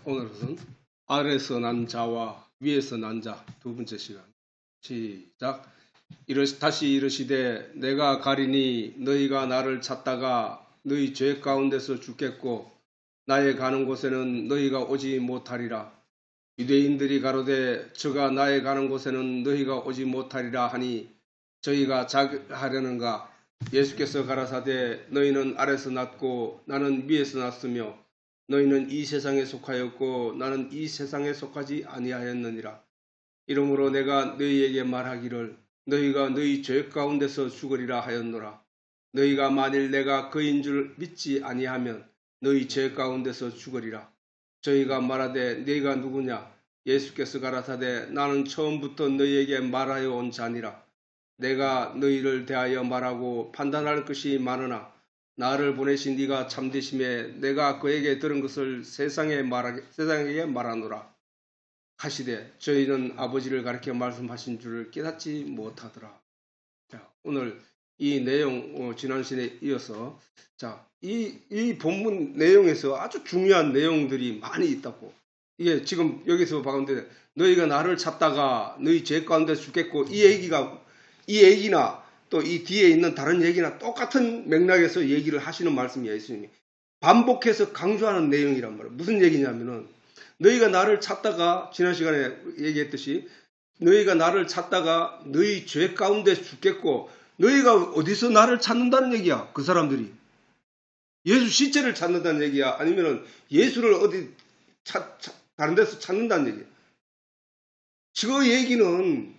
오늘은 아래서 난 자와 위에서 난 자 두 번째 시간. 시작. 다시 이르시되 내가 가리니 너희가 나를 찾다가 너희 죄 가운데서 죽겠고 나의 가는 곳에는 너희가 오지 못하리라. 유대인들이 가로되 저가 나의 가는 곳에는 너희가 오지 못하리라 하니 저희가 자하려는가. 예수께서 가라사대 너희는 아래서 났고 나는 위에서 났으며 너희는 이 세상에 속하였고 나는 이 세상에 속하지 아니하였느니라. 이러므로 내가 너희에게 말하기를 너희가 너희 죄 가운데서 죽으리라 하였노라. 너희가 만일 내가 그인 줄 믿지 아니하면 너희 죄 가운데서 죽으리라. 저희가 말하되 너희가 누구냐? 예수께서 가라사대 나는 처음부터 너희에게 말하여 온 자니라. 내가 너희를 대하여 말하고 판단할 것이 많으나 나를 보내신 네가 참되심에 내가 그에게 들은 것을 세상에게 말하노라. 하시되 저희는 아버지를 가리켜 말씀하신 줄을 깨닫지 못하더라. 자, 오늘 이 내용 지난 시간에 이어서 이 본문 내용에서 아주 중요한 내용들이 많이 있다고. 이게 지금 여기서 봐가는데 너희가 나를 찾다가 너희 죄 가운데 죽겠고 이 얘기나 또 이 뒤에 있는 다른 얘기나 똑같은 맥락에서 얘기를 하시는 말씀이에요. 예수님이 반복해서 강조하는 내용이란 말이에요. 무슨 얘기냐면은 너희가 나를 찾다가 지난 시간에 얘기했듯이 너희가 나를 찾다가 너희 죄 가운데 죽겠고 너희가 어디서 나를 찾는다는 얘기야. 그 사람들이 예수 시체를 찾는다는 얘기야. 아니면은 예수를 어디 다른 데서 찾는다는 얘기야. 그 얘기는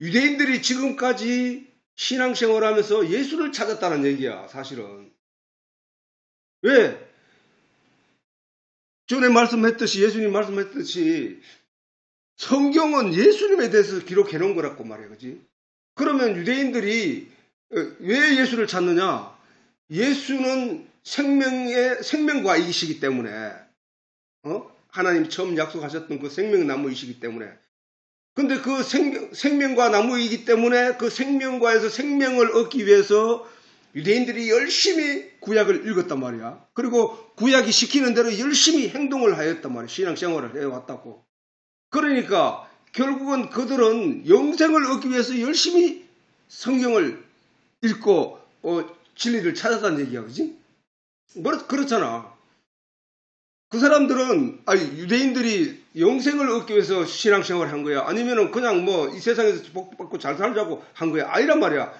유대인들이 지금까지 신앙생활을 하면서 예수를 찾았다는 얘기야. 사실은. 왜? 전에 예수님 말씀했듯이 성경은 예수님에 대해서 기록해 놓은 거라고 말이야. 그지? 그러면 유대인들이 왜 예수를 찾느냐? 예수는 생명과이시기 때문에 하나님 처음 약속하셨던 그 생명나무이시기 때문에. 근데 그 생명과 나무이기 때문에 그 생명과에서 생명을 얻기 위해서 유대인들이 열심히 구약을 읽었단 말이야. 그리고 구약이 시키는 대로 열심히 행동을 하였단 말이야. 신앙생활을 해왔다고. 그러니까 결국은 그들은 영생을 얻기 위해서 열심히 성경을 읽고 진리를 찾았다는 얘기야. 그지? 그렇잖아. 그 사람들은 유대인들이 영생을 얻기 위해서 신앙생활을 한 거야? 아니면은 그냥 이 세상에서 복받고 잘 살자고 한 거야? 아니란 말이야.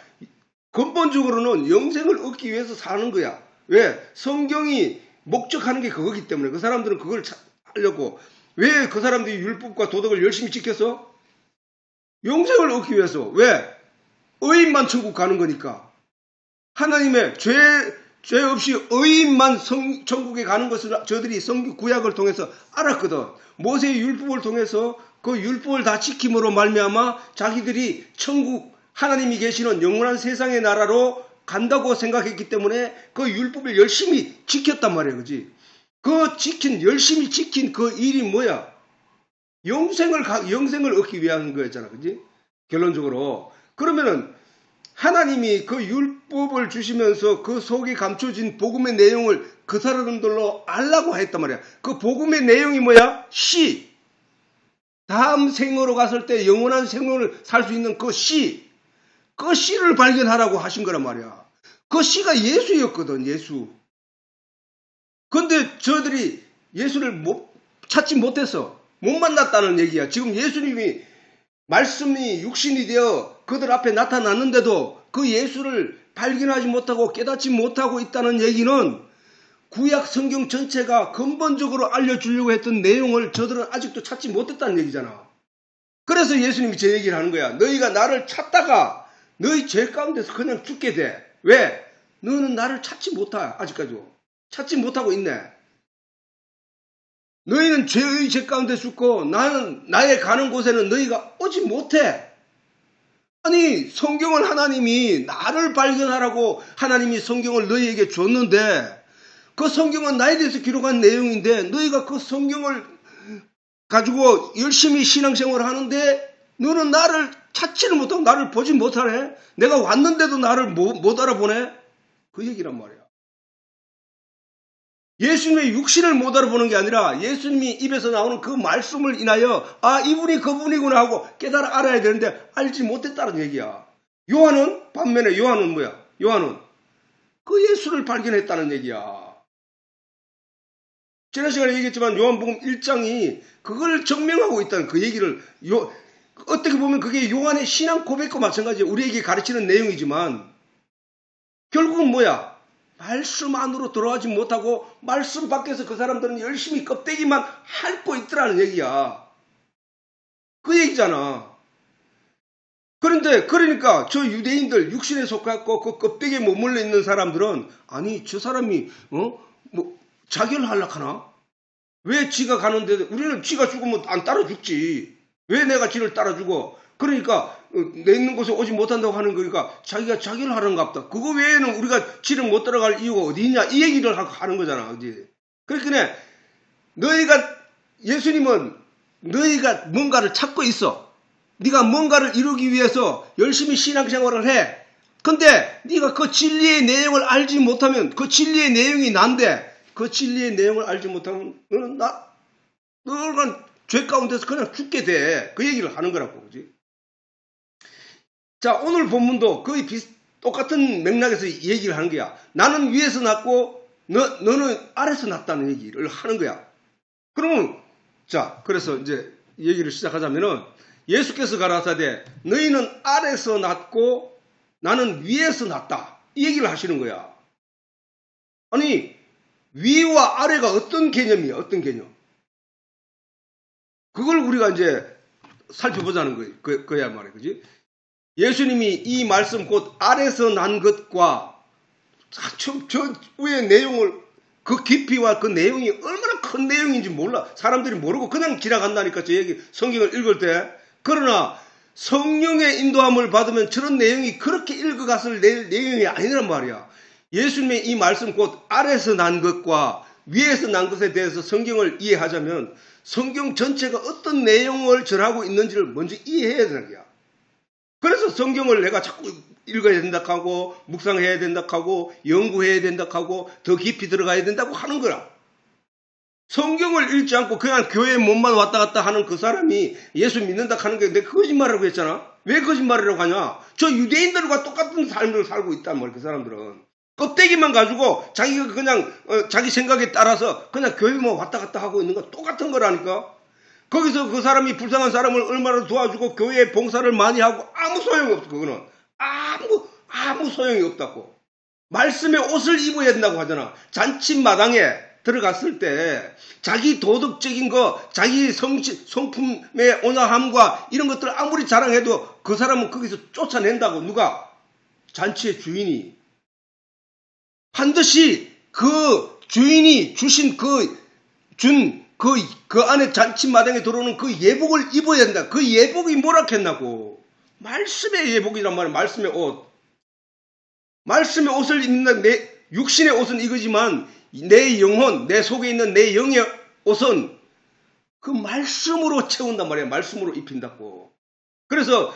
근본적으로는 영생을 얻기 위해서 사는 거야. 왜? 성경이 목적하는 게 그거기 때문에 그 사람들은 그걸 하려고. 왜 그 사람들이 율법과 도덕을 열심히 지켜서? 영생을 얻기 위해서. 왜? 의인만 천국 가는 거니까. 하나님의 죄 없이 의인만 천국에 가는 것을 저들이 구약을 통해서 알았거든. 모세의 율법을 통해서 그 율법을 다 지킴으로 말미암아 자기들이 천국 하나님이 계시는 영원한 세상의 나라로 간다고 생각했기 때문에 그 율법을 열심히 지켰단 말이야. 그지? 열심히 지킨 그 일이 뭐야? 영생을 얻기 위한 거였잖아. 그지? 결론적으로. 그러면은 하나님이 그 율법을 주시면서 그 속에 감춰진 복음의 내용을 그 사람들로 알라고 했단 말이야. 그 복음의 내용이 뭐야? 다음 생으로 갔을 때 영원한 생을 살 수 있는 그 씨를 발견하라고 하신 거란 말이야. 그 씨가 예수였거든. 예수. 근데 저들이 예수를 찾지 못해서 못 만났다는 얘기야. 지금 예수님이 말씀이 육신이 되어 그들 앞에 나타났는데도 그 예수를 발견하지 못하고 깨닫지 못하고 있다는 얘기는 구약 성경 전체가 근본적으로 알려주려고 했던 내용을 저들은 아직도 찾지 못했다는 얘기잖아. 그래서 예수님이 제 얘기를 하는 거야. 너희가 나를 찾다가 너희 죄 가운데서 그냥 죽게 돼. 왜? 너는 나를 찾지 못해. 아직까지도. 찾지 못하고 있네. 너희는 죄의 죄 가운데 죽고 나는 나의 가는 곳에는 너희가 오지 못해. 아니 성경을 하나님이 나를 발견하라고 하나님이 성경을 너희에게 줬는데 그 성경은 나에 대해서 기록한 내용인데 너희가 그 성경을 가지고 열심히 신앙생활을 하는데 너는 나를 찾지를 못하고 나를 보지 못하네. 내가 왔는데도 나를 못 알아보네. 그 얘기란 말이야. 예수님의 육신을 못 알아보는 게 아니라 예수님이 입에서 나오는 그 말씀을 인하여 아, 이분이 그분이구나 하고 깨달아 알아야 되는데 알지 못했다는 얘기야. 요한은 반면에 요한은 뭐야? 요한은 그 예수를 발견했다는 얘기야. 지난 시간에 얘기했지만 요한복음 1장이 그걸 증명하고 있다는 그 얘기를 어떻게 보면 그게 요한의 신앙 고백과 마찬가지예요. 우리에게 가르치는 내용이지만 결국은 뭐야? 말씀 안으로 들어가지 못하고 말씀 밖에서 그 사람들은 열심히 껍데기만 핥고 있더라는 얘기야. 그 얘기잖아. 그러니까 저 유대인들 육신에 속하고 그 껍데기에 머물러 있는 사람들은 아니 저 사람이 자결 하려하나? 왜 지가 가는데 우리는 지가 죽으면 안 따라 죽지. 왜 내가 지를 따라 죽어? 그러니까 내 있는 곳에 오지 못한다고 하는 거니까 자기가 자기를 하는가 보다. 그거 외에는 우리가 지를 못 따라갈 이유가 어디 있냐? 이 얘기를 하는 거잖아. 그지? 그러니까 예수님은 너희가 뭔가를 찾고 있어. 네가 뭔가를 이루기 위해서 열심히 신앙생활을 해. 근데 네가 그 진리의 내용을 알지 못하면 그 진리의 내용이 난데 그 진리의 내용을 알지 못하면 너는 죄 가운데서 그냥 죽게 돼. 그 얘기를 하는 거라고. 그지? 자, 오늘 본문도 거의 똑같은 맥락에서 얘기를 하는 거야. 나는 위에서 났고 너는 아래서 났다는 얘기를 하는 거야. 그러면 자, 그래서 이제 얘기를 시작하자면은 예수께서 가라사대 너희는 아래서 났고 나는 위에서 났다. 이 얘기를 하시는 거야. 아니 위와 아래가 어떤 개념이야? 어떤 개념? 그걸 우리가 이제 살펴보자는 거야 말이야. 그지? 예수님이 이 말씀 곧 아래서 난 것과 저 위의 내용을 그 깊이와 그 내용이 얼마나 큰 내용인지 몰라. 사람들이 모르고 그냥 지나간다니까 저 얘기 성경을 읽을 때. 그러나 성령의 인도함을 받으면 저런 내용이 그렇게 읽어갔을 내용이 아니란 말이야. 예수님의 이 말씀 곧 아래서 난 것과 위에서 난 것에 대해서 성경을 이해하자면 성경 전체가 어떤 내용을 전하고 있는지를 먼저 이해해야 되는 거야. 그래서 성경을 내가 자꾸 읽어야 된다 하고 묵상해야 된다 하고 연구해야 된다 하고 더 깊이 들어가야 된다고 하는 거라. 성경을 읽지 않고 그냥 교회에 몸만 왔다 갔다 하는 그 사람이 예수 믿는다 하는 게 내가 거짓말이라고 했잖아. 왜 거짓말이라고 하냐? 저 유대인들과 똑같은 삶을 살고 있단 말이야. 그 사람들은 껍데기만 가지고 자기가 그냥 자기 생각에 따라서 그냥 교회 뭐 왔다 갔다 하고 있는 거 똑같은 거라니까. 거기서 그 사람이 불쌍한 사람을 얼마나 도와주고 교회에 봉사를 많이 하고 아무 소용이 없어. 그거는 아무 소용이 없다고. 말씀의 옷을 입어야 된다고 하잖아. 잔치마당에 들어갔을 때 자기 도덕적인 거, 자기 성품의 온화함과 이런 것들을 아무리 자랑해도 그 사람은 거기서 쫓아낸다고. 누가? 잔치의 주인이. 반드시 그 주인이 주신 그 안에 잔치마당에 들어오는 그 예복을 입어야 된다. 그 예복이 뭐라 했나고? 말씀의 예복이란 말이야. 말씀의 옷. 말씀의 옷을 입는다. 내 육신의 옷은 이거지만 내 영혼, 내 속에 있는 내 영의 옷은 그 말씀으로 채운단 말이야. 말씀으로 입힌다고. 그래서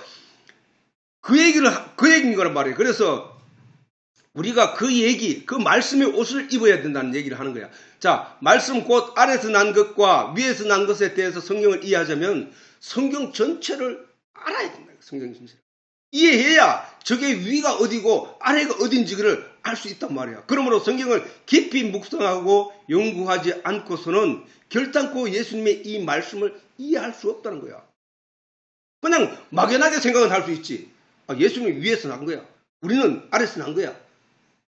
그 얘기인 거란 말이에요. 그래서 우리가 그 말씀의 옷을 입어야 된다는 얘기를 하는 거야. 자, 말씀 곧 아래서 난 것과 위에서 난 것에 대해서 성경을 이해하자면 성경 전체를 알아야 된다. 성경 전체를. 이해해야 저게 위가 어디고 아래가 어딘지를 알 수 있단 말이야. 그러므로 성경을 깊이 묵상하고 연구하지 않고서는 결단코 예수님의 이 말씀을 이해할 수 없다는 거야. 그냥 막연하게 생각은 할 수 있지. 예수님이 위에서 난 거야. 우리는 아래서 난 거야.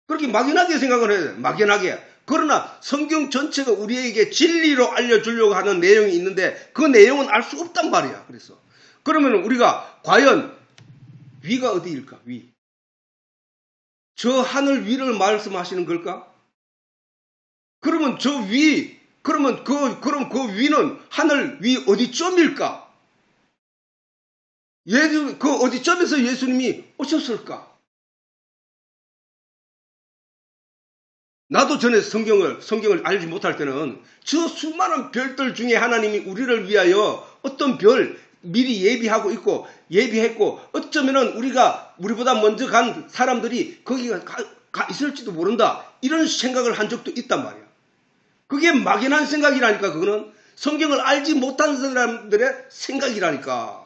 그렇게 막연하게 생각을 해야 돼. 막연하게. 그러나 성경 전체가 우리에게 진리로 알려주려고 하는 내용이 있는데 그 내용은 알 수 없단 말이야. 그래서 그러면 우리가 과연 위가 어디일까? 위. 저 하늘 위를 말씀하시는 걸까? 그러면 그럼 그 위는 하늘 위 어디쯤일까? 그 어디쯤에서 예수님이 오셨을까? 나도 전에 성경을 알지 못할 때는 저 수많은 별들 중에 하나님이 우리를 위하여 어떤 별 미리 예비했고 어쩌면은 우리보다 먼저 간 사람들이 거기가 가 있을지도 모른다. 이런 생각을 한 적도 있단 말이야. 그게 막연한 생각이라니까. 그거는 성경을 알지 못한 사람들의 생각이라니까.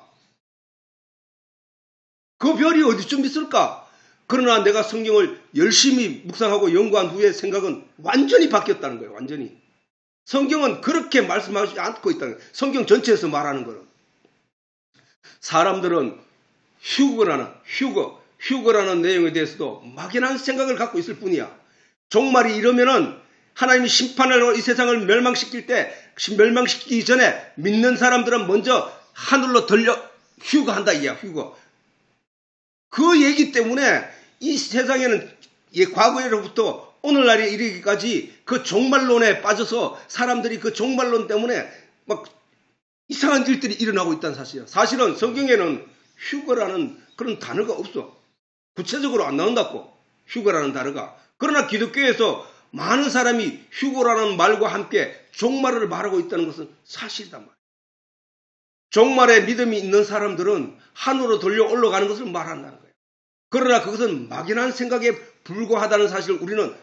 그 별이 어디쯤 있을까? 그러나 내가 성경을 열심히 묵상하고 연구한 후에 생각은 완전히 바뀌었다는 거예요. 완전히. 성경은 그렇게 말씀하지 않고 있다는 거예요. 성경 전체에서 말하는 거는. 사람들은 휴거라는 내용에 대해서도 막연한 생각을 갖고 있을 뿐이야. 종말이 이러면은 하나님이 심판을 이 세상을 멸망시키기 전에 믿는 사람들은 먼저 하늘로 휴거한다 이야. 휴거. 그 얘기 때문에 이 세상에는 과거로부터 오늘날에 이르기까지 그 종말론에 빠져서 사람들이 그 종말론 때문에 막 이상한 일들이 일어나고 있다는 사실이야. 사실은 성경에는 휴거라는 그런 단어가 없어. 구체적으로 안 나온다고. 휴거라는 단어가. 그러나 기독교에서 많은 사람이 휴거라는 말과 함께 종말을 말하고 있다는 것은 사실이단 말이야. 종말에 믿음이 있는 사람들은 하늘로 돌려 올라가는 것을 말한다는 거예요. 그러나 그것은 막연한 생각에 불과하다는 사실을 우리는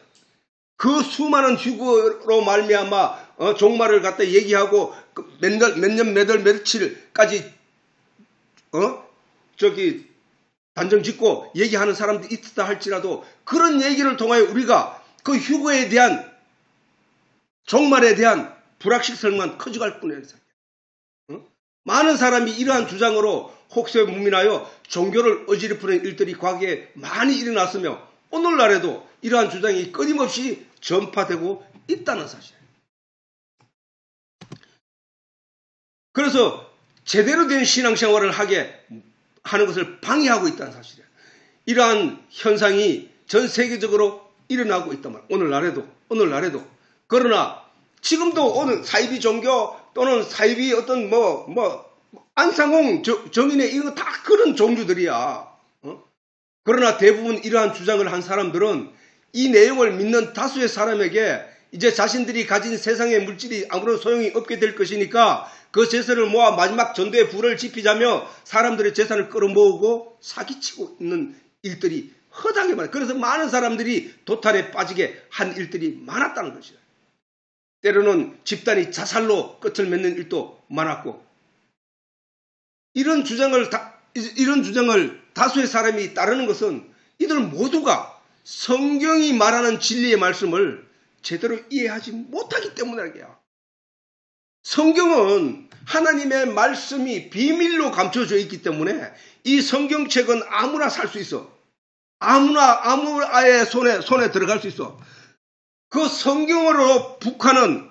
그 수많은 휴거로 말미암아 종말을 갖다 얘기하고 몇 년, 몇 월, 며칠까지 단정 짓고 얘기하는 사람들이 있다 할지라도 그런 얘기를 통하여 우리가 그 휴거에 대한 종말에 대한 불확실성만 커져갈 뿐이에요. 많은 사람이 이러한 주장으로 혹세무민하여 종교를 어지럽히는 일들이 과거에 많이 일어났으며 오늘날에도 이러한 주장이 끊임없이 전파되고 있다는 사실이에요. 그래서 제대로 된 신앙생활을 하는 것을 방해하고 있다는 사실이에요. 이러한 현상이 전 세계적으로 일어나고 있단 말이에요. 오늘날에도. 그러나 지금도 오늘 사이비 종교 또는 사이비 어떤 안상홍 정인의 이거 다 그런 종류들이야. 그러나 대부분 이러한 주장을 한 사람들은 이 내용을 믿는 다수의 사람에게 이제 자신들이 가진 세상의 물질이 아무런 소용이 없게 될 것이니까 그 재산을 모아 마지막 전도의 불을 지피자며 사람들의 재산을 끌어모으고 사기치고 있는 일들이 허다하게 많아요. 그래서 많은 사람들이 도탄에 빠지게 한 일들이 많았다는 것이에요. 때로는 집단이 자살로 끝을 맺는 일도 많았고 이런 주장을 다수의 사람이 따르는 것은 이들 모두가 성경이 말하는 진리의 말씀을 제대로 이해하지 못하기 때문이야. 성경은 하나님의 말씀이 비밀로 감춰져 있기 때문에 이 성경책은 아무나 살 수 있어. 아무나의 손에 들어갈 수 있어. 그 성경으로 북한은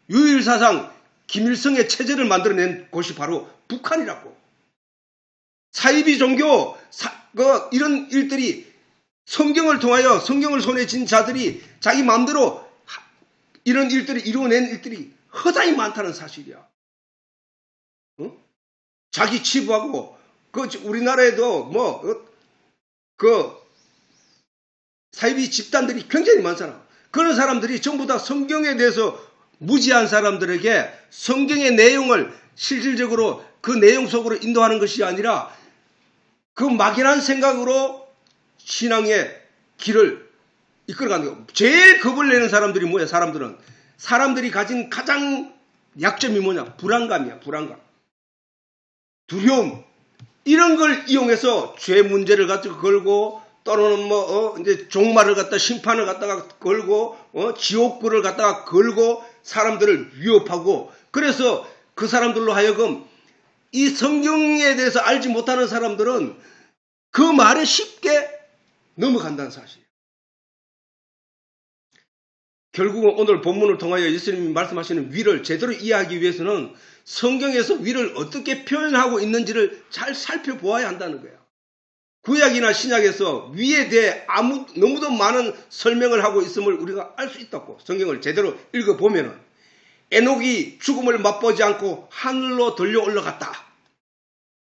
유일사상 김일성의 체제를 만들어낸 곳이 바로 북한이라고. 사이비 종교, 이런 일들이 성경을 통하여 성경을 손에 쥔 자들이 자기 마음대로 이런 일들을 이루어낸 일들이 허다히 많다는 사실이야. 자기 치부하고 우리나라에도 사이비 집단들이 굉장히 많잖아. 그런 사람들이 전부 다 성경에 대해서 무지한 사람들에게 성경의 내용을 실질적으로 그 내용 속으로 인도하는 것이 아니라 그 막연한 생각으로 신앙의 길을 이끌어가는 거예요. 제일 겁을 내는 사람들이 뭐야? 사람들이 가진 가장 약점이 뭐냐? 불안감이야. 불안감. 두려움. 이런 걸 이용해서 죄 문제를 가지고 걸고 또는 이제 종말을 갖다 심판을 갖다가 걸고 지옥불을 갖다가 걸고 사람들을 위협하고 그래서 그 사람들로 하여금 이 성경에 대해서 알지 못하는 사람들은 그 말에 쉽게 넘어간다는 사실이에요. 결국은 오늘 본문을 통하여 예수님이 말씀하시는 위를 제대로 이해하기 위해서는 성경에서 위를 어떻게 표현하고 있는지를 잘 살펴보아야 한다는 거예요. 구약이나 신약에서 위에 대해 너무도 많은 설명을 하고 있음을 우리가 알 수 있다고. 성경을 제대로 읽어보면은 에녹이 죽음을 맛보지 않고 하늘로 들려 올라갔다.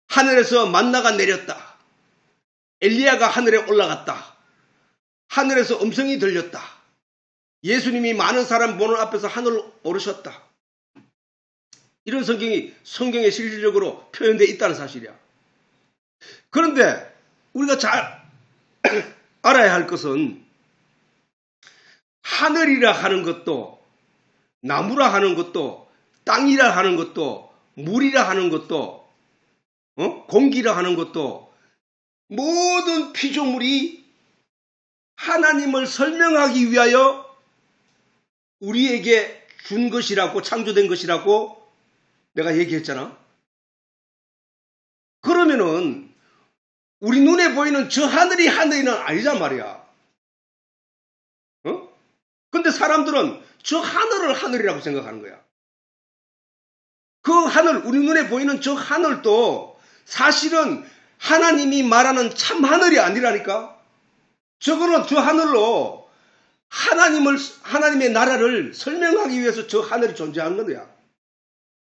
하늘에서 만나가 내렸다. 엘리야가 하늘에 올라갔다. 하늘에서 음성이 들렸다. 예수님이 많은 사람 보는 앞에서 하늘로 오르셨다. 이런 성경에 실질적으로 표현되어 있다는 사실이야. 그런데 우리가 잘 알아야 할 것은 하늘이라 하는 것도 나무라 하는 것도, 땅이라 하는 것도, 물이라 하는 것도, 공기라 하는 것도, 모든 피조물이 하나님을 설명하기 위하여 우리에게 준 것이라고, 창조된 것이라고 내가 얘기했잖아. 그러면은 우리 눈에 보이는 저 하늘이 하늘이는 아니란 말이야. 근데 사람들은 저 하늘을 하늘이라고 생각하는 거야. 그 하늘, 우리 눈에 보이는 저 하늘도 사실은 하나님이 말하는 참 하늘이 아니라니까. 저거는 저 하늘로 하나님의 나라를 설명하기 위해서 저 하늘이 존재하는 거야.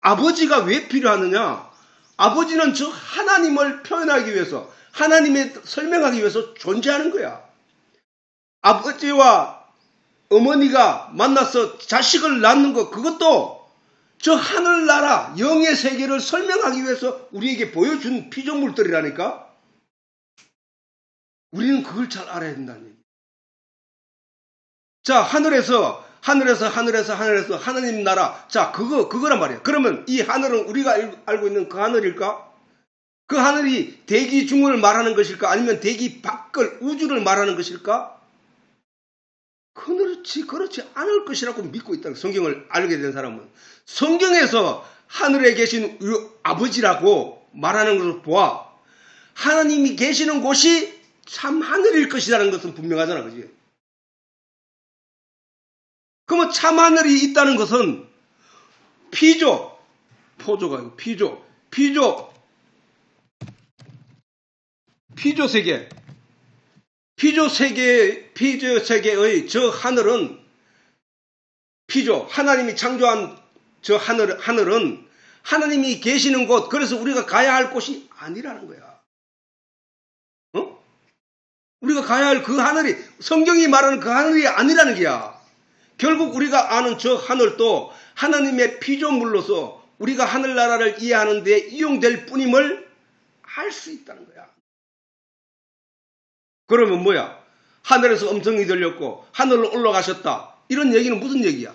아버지가 왜 필요하느냐? 아버지는 저 하나님을 표현하기 위해서, 하나님의 설명하기 위해서 존재하는 거야. 아버지와 어머니가 만나서 자식을 낳는 것, 그것도 저 하늘나라 영의 세계를 설명하기 위해서 우리에게 보여준 피조물들이라니까. 우리는 그걸 잘 알아야 된다는 얘기. 자, 하늘에서 하나님 나라. 자, 그거란 말이야. 그러면 이 하늘은 우리가 알고 있는 그 하늘일까? 그 하늘이 대기 중을 말하는 것일까? 아니면 대기 밖을, 우주를 말하는 것일까? 그렇지 않을 것이라고 믿고 있다는 성경을 알게 된 사람은. 성경에서 하늘에 계신 아버지라고 말하는 것을 보아 하나님이 계시는 곳이 참 하늘일 것이라는 것은 분명하잖아. 그지? 그러면 참 하늘이 있다는 것은 포조가 아니고 피조 세계의 저 하늘은 하나님이 창조한 저 하늘은 하나님이 계시는 곳, 그래서 우리가 가야 할 곳이 아니라는 거야. 우리가 가야 할 그 하늘이, 성경이 말하는 그 하늘이 아니라는 거야. 결국 우리가 아는 저 하늘도 하나님의 피조물로서 우리가 하늘나라를 이해하는 데 이용될 뿐임을 알 수 있다는 거야. 그러면 뭐야? 하늘에서 음성이 들렸고 하늘로 올라가셨다. 이런 얘기는 무슨 얘기야?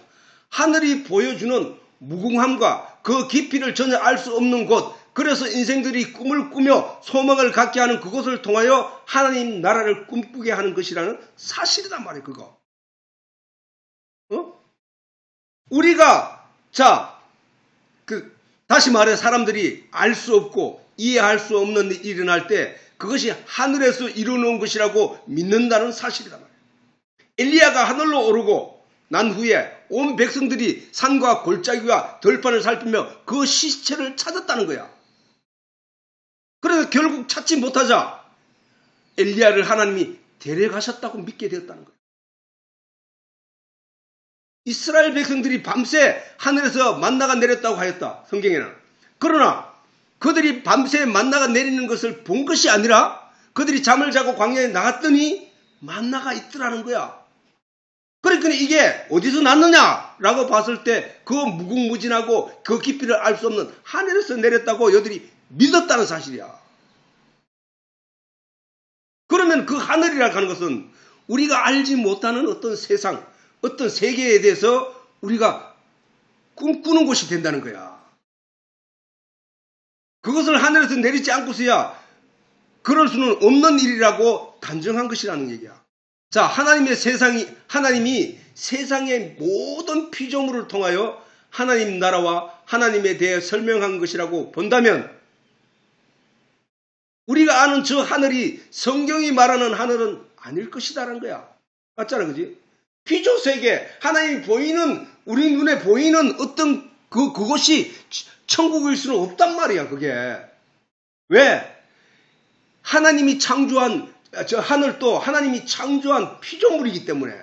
하늘이 보여주는 무궁함과 그 깊이를 전혀 알 수 없는 곳, 그래서 인생들이 꿈을 꾸며 소망을 갖게 하는 그것을 통하여 하나님 나라를 꿈꾸게 하는 것이라는 사실이란 말이에요. 그거. 우리가 다시 말해 사람들이 알 수 없고 이해할 수 없는 일이 일어날 때 그것이 하늘에서 이루어놓은 것이라고 믿는다는 사실이란 말이에요. 엘리야가 하늘로 오르고 난 후에 온 백성들이 산과 골짜기와 들판을 살피며 그 시체를 찾았다는 거야. 그래서 결국 찾지 못하자 엘리야를 하나님이 데려가셨다고 믿게 되었다는 거야. 이스라엘 백성들이 밤새 하늘에서 만나가 내렸다고 하였다. 성경에는. 그러나 그들이 밤새 만나가 내리는 것을 본 것이 아니라 그들이 잠을 자고 광야에 나갔더니 만나가 있더라는 거야. 그러니까 이게 어디서 났느냐라고 봤을 때 그 무궁무진하고 그 깊이를 알 수 없는 하늘에서 내렸다고 여들이 믿었다는 사실이야. 그러면 그 하늘이라고 하는 것은 우리가 알지 못하는 어떤 세상, 어떤 세계에 대해서 우리가 꿈꾸는 곳이 된다는 거야. 그것을 하늘에서 내리지 않고서야 그럴 수는 없는 일이라고 단정한 것이라는 얘기야. 자, 하나님이 세상의 모든 피조물을 통하여 하나님 나라와 하나님에 대해 설명한 것이라고 본다면 우리가 아는 저 하늘이 성경이 말하는 하늘은 아닐 것이다라는 거야. 맞잖아, 그지? 피조세계, 하나님이 보이는, 우리 눈에 보이는 어떤 그것이 천국일 수는 없단 말이야, 그게. 왜? 하나님이 창조한, 저 하늘도 하나님이 창조한 피조물이기 때문에.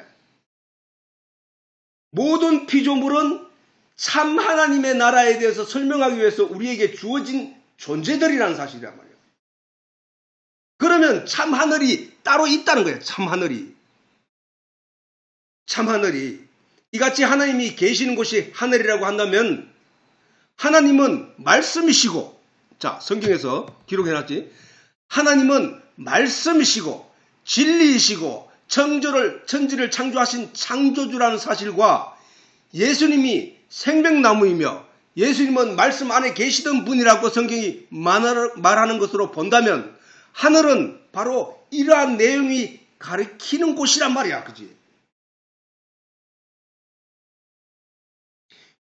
모든 피조물은 참 하나님의 나라에 대해서 설명하기 위해서 우리에게 주어진 존재들이라는 사실이란 말이야. 그러면 참 하늘이 따로 있다는 거예요, 참 하늘이. 참 하늘이. 이같이 하나님이 계시는 곳이 하늘이라고 한다면 하나님은 말씀이시고, 자, 성경에서 기록해놨지. 하나님은 말씀이시고 진리이시고 천지를 창조하신 창조주라는 사실과 예수님이 생명나무이며 예수님은 말씀 안에 계시던 분이라고 성경이 말하는 것으로 본다면 하늘은 바로 이러한 내용이 가리키는 곳이란 말이야. 그지?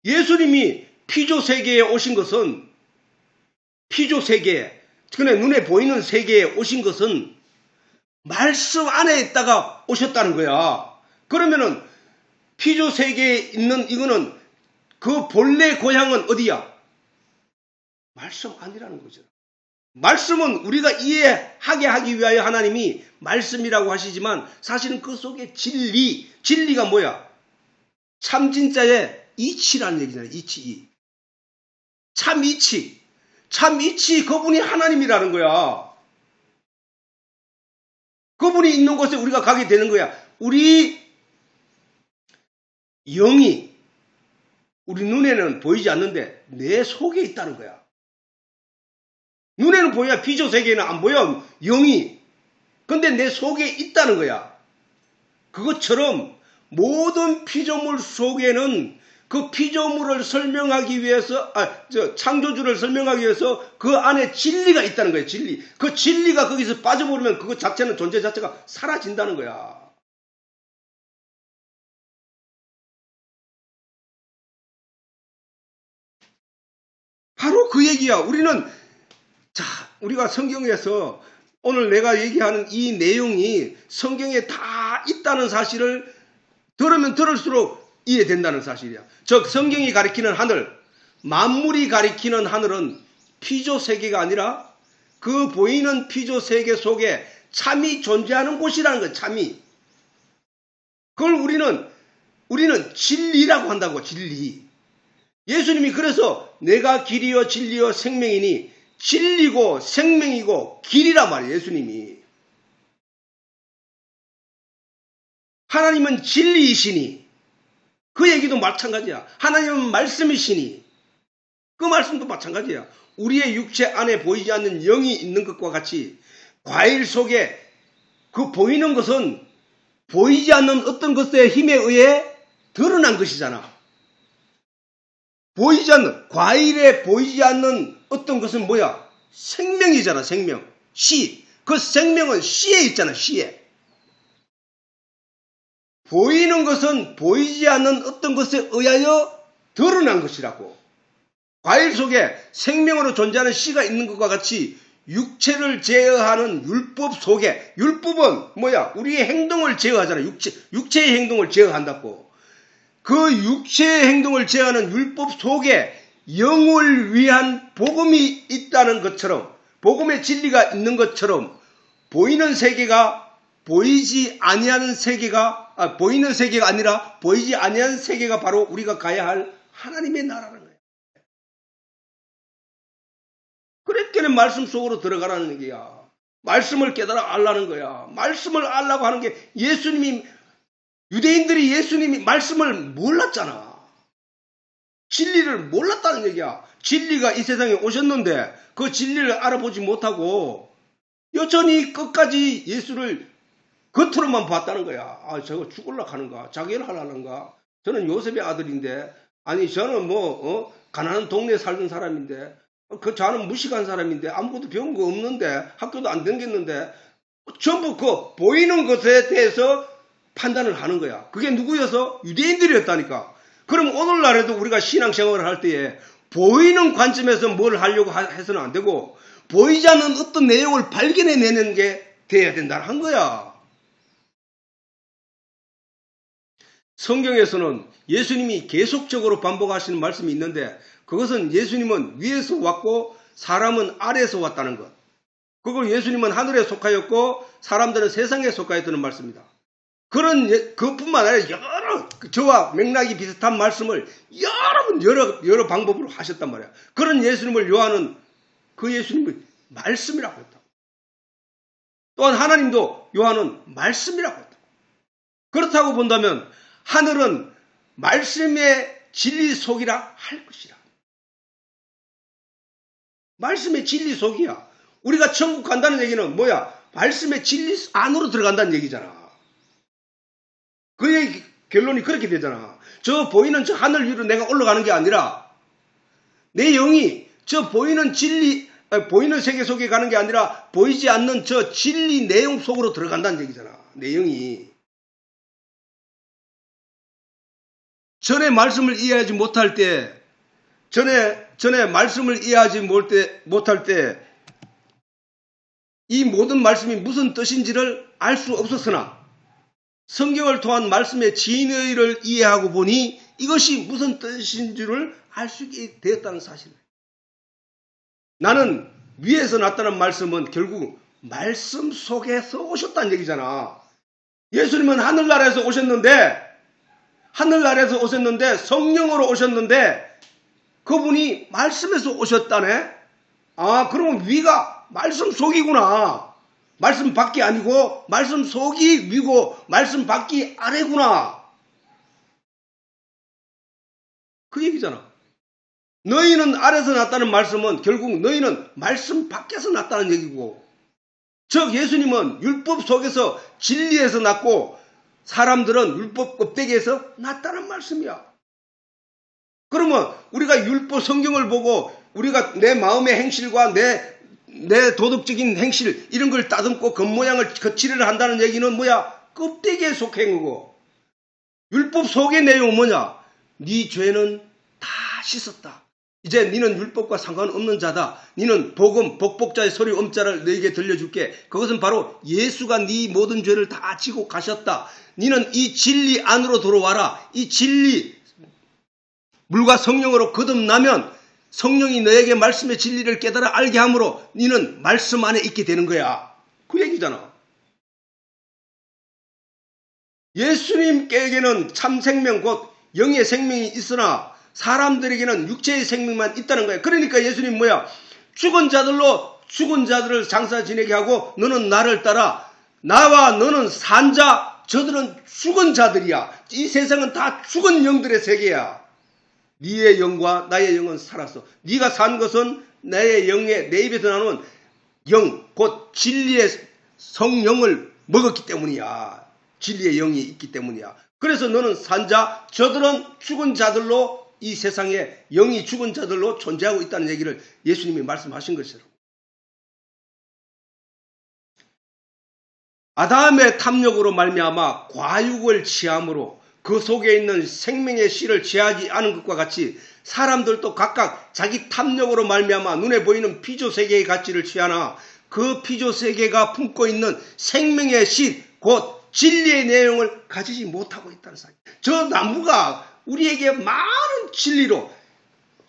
예수님이 피조 세계에 오신 것은 피조 세계, 그네 눈에 보이는 세계에 오신 것은 말씀 안에 있다가 오셨다는 거야. 그러면은 피조 세계에 있는 이거는 그 본래 고향은 어디야? 말씀 안이라는 거죠. 말씀은 우리가 이해하게 하기 위하여 하나님이 말씀이라고 하시지만 사실은 그 속에 진리가 뭐야? 참 진짜의 이치라는 얘기잖아요. 이치. 참 이치 그분이 하나님이라는 거야. 그분이 있는 곳에 우리가 가게 되는 거야. 우리 영이 우리 눈에는 보이지 않는데 내 속에 있다는 거야. 눈에는 보여야 피조 세계에는 안 보여. 영이. 근데 내 속에 있다는 거야. 그것처럼 모든 피조물 속에는 그 피조물을 설명하기 위해서 창조주를 설명하기 위해서 그 안에 진리가 있다는 거예요. 진리. 그 진리가 거기서 빠져버리면 그것 자체는 존재 자체가 사라진다는 거야. 바로 그 얘기야. 우리가 성경에서 오늘 내가 얘기하는 이 내용이 성경에 다 있다는 사실을 들으면 들을수록 이해된다는 사실이야. 즉 성경이 가리키는 하늘, 만물이 가리키는 하늘은 피조 세계가 아니라 그 보이는 피조 세계 속에 참이 존재하는 곳이라는 거야. 참이. 그걸 우리는 진리라고 한다고. 진리. 예수님이 그래서 내가 길이요 진리요 생명이니 진리고 생명이고 길이란 말이에요. 예수님이. 하나님은 진리이시니 그 얘기도 마찬가지야. 하나님은 말씀이시니 그 말씀도 마찬가지야. 우리의 육체 안에 보이지 않는 영이 있는 것과 같이 과일 속에 그 보이는 것은 보이지 않는 어떤 것의 힘에 의해 드러난 것이잖아. 과일에 보이지 않는 어떤 것은 뭐야? 생명이잖아. 생명. 씨. 그 생명은 씨에 있잖아. 씨에. 보이는 것은 보이지 않는 어떤 것에 의하여 드러난 것이라고. 과일 속에 생명으로 존재하는 씨가 있는 것과 같이 육체를 제어하는 율법 속에, 율법은 뭐야? 우리의 행동을 제어하잖아. 육체의 행동을 제어한다고. 그 육체의 행동을 제어하는 율법 속에 영을 위한 복음이 있다는 것처럼, 복음의 진리가 있는 것처럼 보이는 세계가 보이지 아니하는 세계가 보이는 세계가 아니라 보이지 아니하는 세계가 바로 우리가 가야 할 하나님의 나라라는 거예요. 그랬기는 말씀 속으로 들어가라는 얘기야. 말씀을 깨달아 알라는 거야. 말씀을 알라고 하는 게 유대인들이 예수님이 말씀을 몰랐잖아. 진리를 몰랐다는 얘기야. 진리가 이 세상에 오셨는데 그 진리를 알아보지 못하고 여전히 끝까지 예수를 겉으로만 봤다는 거야. 저거 죽으려고 하는가? 자기를 하려는가? 저는 요셉의 아들인데, 아니 저는 가난한 동네에 살던 사람인데, 저는 무식한 사람인데 아무것도 배운 거 없는데 학교도 안 다녔는데 전부 그 보이는 것에 대해서 판단을 하는 거야. 그게 누구여서? 유대인들이었다니까. 그럼 오늘날에도 우리가 신앙생활을 할 때에 보이는 관점에서 뭘 하려고 해서는 안 되고 보이지 않는 어떤 내용을 발견해내는 게 돼야 된다는 거야. 성경에서는 예수님이 계속적으로 반복하시는 말씀이 있는데 그것은 예수님은 위에서 왔고 사람은 아래에서 왔다는 것. 그걸 예수님은 하늘에 속하였고 사람들은 세상에 속하였다는 말씀입니다. 그뿐만 아니라 저와 맥락이 비슷한 말씀을 여러 방법으로 하셨단 말이야. 그런 예수님을 요한은 그 예수님을 말씀이라고 했다. 또한 하나님도 요한은 말씀이라고 했다. 그렇다고 본다면 하늘은 말씀의 진리 속이라 할 것이라. 말씀의 진리 속이야. 우리가 천국 간다는 얘기는 뭐야? 말씀의 진리 안으로 들어간다는 얘기잖아. 결론이 그렇게 되잖아. 저 보이는 저 하늘 위로 내가 올라가는 게 아니라 내 영이 저 보이는 보이는 세계 속에 가는 게 아니라 보이지 않는 저 진리 내용 속으로 들어간다는 얘기잖아. 내 영이. 전에 말씀을 이해하지 못할 때, 전에 말씀을 이해하지 못할 때, 이 모든 말씀이 무슨 뜻인지를 알 수 없었으나, 성경을 통한 말씀의 진의를 이해하고 보니 이것이 무슨 뜻인 줄을 알 수 있게 되었다는 사실이에요. 나는 위에서 나타난 말씀은 결국 말씀 속에서 오셨다는 얘기잖아. 예수님은 하늘나라에서 오셨는데 성령으로 오셨는데 그분이 말씀에서 오셨다네. 아, 그러면 위가 말씀 속이구나. 말씀 밖이 아니고 말씀 속이 위고 말씀 밖이 아래구나. 그 얘기잖아. 너희는 아래서 났다는 말씀은 결국 너희는 말씀 밖에서 났다는 얘기고, 즉 예수님은 율법 속에서 진리에서 났고 사람들은 율법 껍데기에서 났다는 말씀이야. 그러면 우리가 율법 성경을 보고 우리가 내 마음의 행실과 내 도덕적인 행실 이런 걸 따듬고 겉모양을 거칠을 한다는 얘기는 뭐야? 껍데기에 속한 거고, 율법 속의 내용은 뭐냐? 네 죄는 다 씻었다. 이제 너는 율법과 상관없는 자다. 너는 복음, 복복자의 소리 음자를 너에게 들려줄게. 그것은 바로 예수가 네 모든 죄를 다 지고 가셨다. 너는 이 진리 안으로 들어와라. 이 진리, 물과 성령으로 거듭나면 성령이 너에게 말씀의 진리를 깨달아 알게 함으로 너는 말씀 안에 있게 되는 거야. 그 얘기잖아. 예수님께게는 참 생명 곧 영의 생명이 있으나 사람들에게는 육체의 생명만 있다는 거야. 그러니까 예수님 뭐야? 죽은 자들을 장사 지내게 하고 너는 나를 따라. 나와 너는 산 자, 저들은 죽은 자들이야. 이 세상은 다 죽은 영들의 세계야. 네의 영과 나의 영은 살았어. 네가 산 것은 나의 영에 내 입에서 나오는 영, 곧 진리의 성령을 먹었기 때문이야. 진리의 영이 있기 때문이야. 그래서 너는 산 자, 저들은 죽은 자들로 이 세상에 영이 죽은 자들로 존재하고 있다는 얘기를 예수님이 말씀하신 것이라고. 아담의 탐욕으로 말미암아 과육을 취함으로 그 속에 있는 생명의 씨를 취하지 않은 것과 같이 사람들도 각각 자기 탐욕으로 말미암아 눈에 보이는 피조세계의 가치를 취하나 그 피조세계가 품고 있는 생명의 씨, 곧 진리의 내용을 가지지 못하고 있다는 사실. 저 나무가 우리에게 많은 진리로,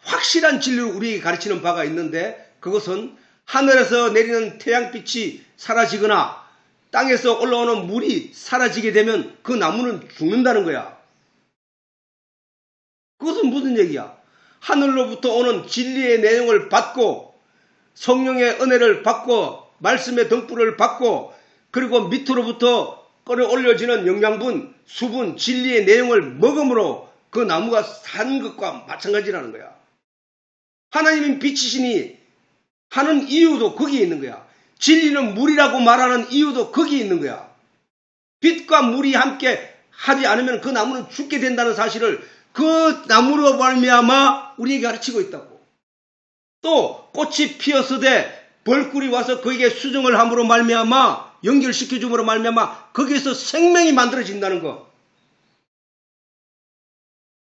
확실한 진리로 우리에게 가르치는 바가 있는데, 그것은 하늘에서 내리는 태양빛이 사라지거나 땅에서 올라오는 물이 사라지게 되면 그 나무는 죽는다는 거야. 그것은 무슨 얘기야? 하늘로부터 오는 진리의 내용을 받고 성령의 은혜를 받고 말씀의 등불을 받고 그리고 밑으로부터 끌어올려지는 영양분, 수분, 진리의 내용을 먹음으로 그 나무가 산 것과 마찬가지라는 거야. 하나님은 빛이시니 하는 이유도 거기에 있는 거야. 진리는 물이라고 말하는 이유도 거기에 있는 거야. 빛과 물이 함께 하지 않으면 그 나무는 죽게 된다는 사실을 그 나무로 말미암아 우리에게 가르치고 있다고. 또 꽃이 피었으되 벌꿀이 와서 거기에 수정을 함으로 말미암아 연결시켜줌으로 말미암아 거기에서 생명이 만들어진다는 거.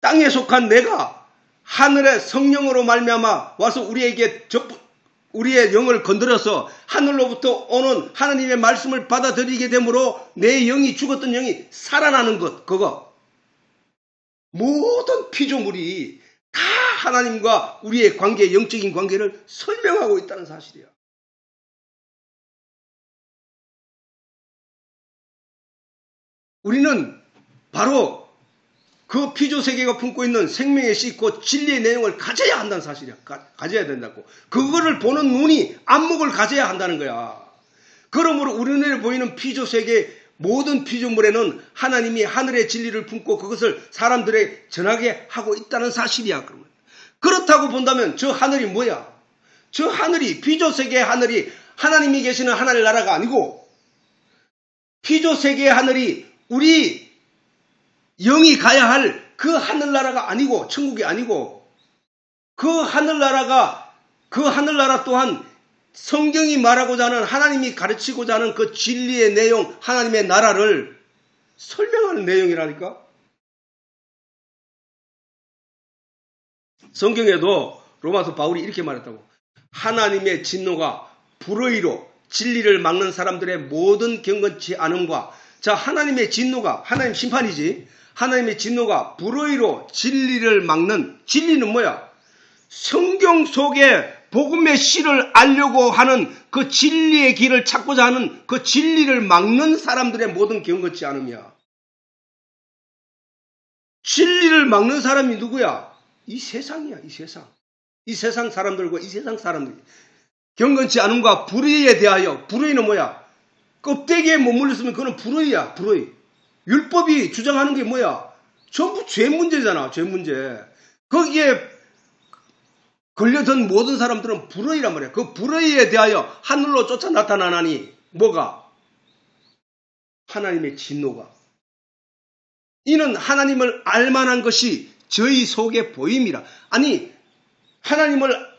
땅에 속한 내가 하늘의 성령으로 말미암아 와서 우리의 영을 건드려서 하늘로부터 오는 하나님의 말씀을 받아들이게 되므로 내 영이 죽었던 영이 살아나는 것, 그거. 모든 피조물이 다 하나님과 우리의 관계, 영적인 관계를 설명하고 있다는 사실이야. 우리는 바로 그 피조세계가 품고 있는 생명의 씨, 곧 진리의 내용을 가져야 한다는 사실이야. 가져야 된다고. 그거를 보는 눈이, 안목을 가져야 한다는 거야. 그러므로 우리 눈에 보이는 피조세계 모든 피조물에는 하나님이 하늘의 진리를 품고 그것을 사람들에게 전하게 하고 있다는 사실이야. 그러면. 그렇다고 본다면 저 하늘이 뭐야? 저 하늘이, 피조세계의 하늘이 하나님이 계시는 하나님 나라가 아니고 피조세계의 하늘이 우리 영이 가야 할 그 하늘나라가 아니고 천국이 아니고 그 하늘나라 또한 성경이 말하고자 하는 하나님이 가르치고자 하는 그 진리의 내용 하나님의 나라를 설명하는 내용이라니까. 성경에도 로마서 바울이 이렇게 말했다고. 하나님의 진노가 불의로 진리를 막는 사람들의 모든 경건치 않음과 자 하나님의 진노가 하나님 심판이지. 하나님의 진노가 불의로 진리를 막는 진리는 뭐야? 성경 속에 복음의 씨를 알려고 하는 그 진리의 길을 찾고자 하는 그 진리를 막는 사람들의 모든 경건치 않음이야. 진리를 막는 사람이 누구야? 이 세상이야. 이 세상. 이 세상 사람들과 이 세상 사람들이 경건치 않음과 불의에 대하여 불의는 뭐야? 껍데기에 머물렀으면 그건 불의야. 불의. 율법이 주장하는 게 뭐야? 전부 죄 문제잖아. 죄 문제. 거기에 걸려든 모든 사람들은 불의란 말이야. 그 불의에 대하여 하늘로 쫓아 나타나나니 뭐가? 하나님의 진노가. 이는 하나님을 알만한 것이 저희 속에 보임이라. 아니 하나님을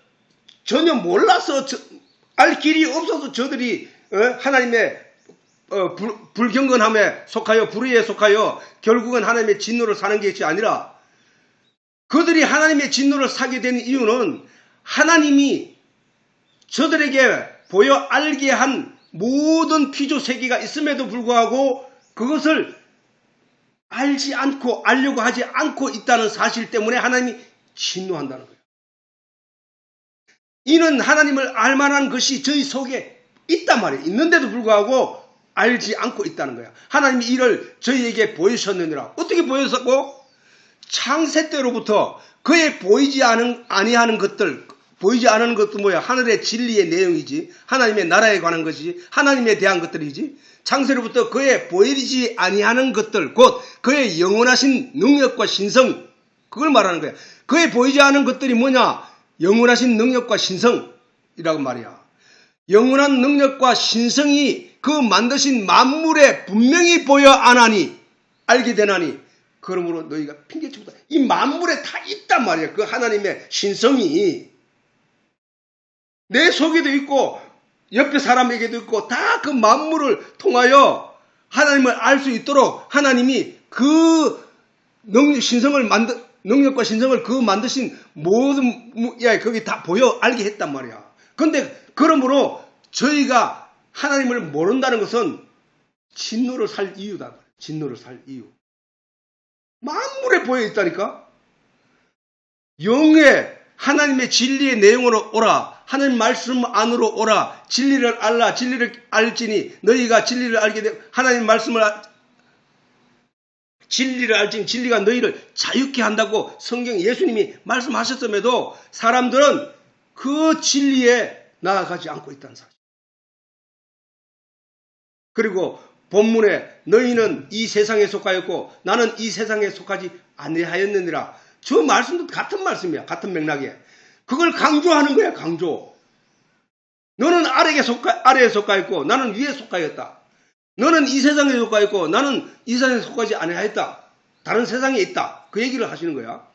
전혀 몰라서 알 길이 없어서 저들이 하나님의 불경건함에 속하여 불의에 속하여 결국은 하나님의 진노를 사는 것이 아니라 그들이 하나님의 진노를 사게 된 이유는 하나님이 저들에게 보여 알게 한 모든 피조 세계가 있음에도 불구하고 그것을 알지 않고 알려고 하지 않고 있다는 사실 때문에 하나님이 진노한다는 거예요. 이는 하나님을 알만한 것이 저희 속에 있단 말이에요. 있는데도 불구하고 알지 않고 있다는 거야. 하나님이 이를 저희에게 보이셨느니라. 어떻게 보였었고? 창세 때로부터 그의 보이지 아니하는 것들, 보이지 않은 것도 뭐야? 하늘의 진리의 내용이지. 하나님의 나라에 관한 것이지. 하나님에 대한 것들이지. 창세로부터 그의 보이지 아니하는 것들, 곧 그의 영원하신 능력과 신성, 그걸 말하는 거야. 그의 보이지 않은 것들이 뭐냐? 영원하신 능력과 신성이라고 말이야. 영원한 능력과 신성이 그 만드신 만물에 분명히 보여 안하니 알게 되나니 그러므로 너희가 핑계치보다 이 만물에 다 있단 말이야. 그 하나님의 신성이 내 속에도 있고 옆에 사람에게도 있고 다 그 만물을 통하여 하나님을 알 수 있도록 하나님이 그 능력과 신성을 그 만드신 모든 거기 다 보여 알게 했단 말이야. 근데 그러므로 저희가 하나님을 모른다는 것은 진노를 살 이유다. 진노를 살 이유. 만물에 보여 있다니까. 영의 하나님의 진리의 내용으로 오라. 하나님 말씀 안으로 오라. 진리를 알라. 진리를 알지니 너희가 진리를 알게 되고 하나님 말씀을 진리를 알지니 진리가 너희를 자유케 한다고 성경 예수님이 말씀하셨음에도 사람들은 그 진리에 나아가지 않고 있다는 사실. 그리고 본문에 너희는 이 세상에 속하였고 나는 이 세상에 속하지 아니하였느니라. 저 말씀도 같은 말씀이야. 같은 맥락에. 그걸 강조하는 거야. 강조. 너는 아래에 속하였고 나는 위에 속하였다. 너는 이 세상에 속하였고 나는 이 세상에 속하지 아니하였다. 다른 세상에 있다. 그 얘기를 하시는 거야.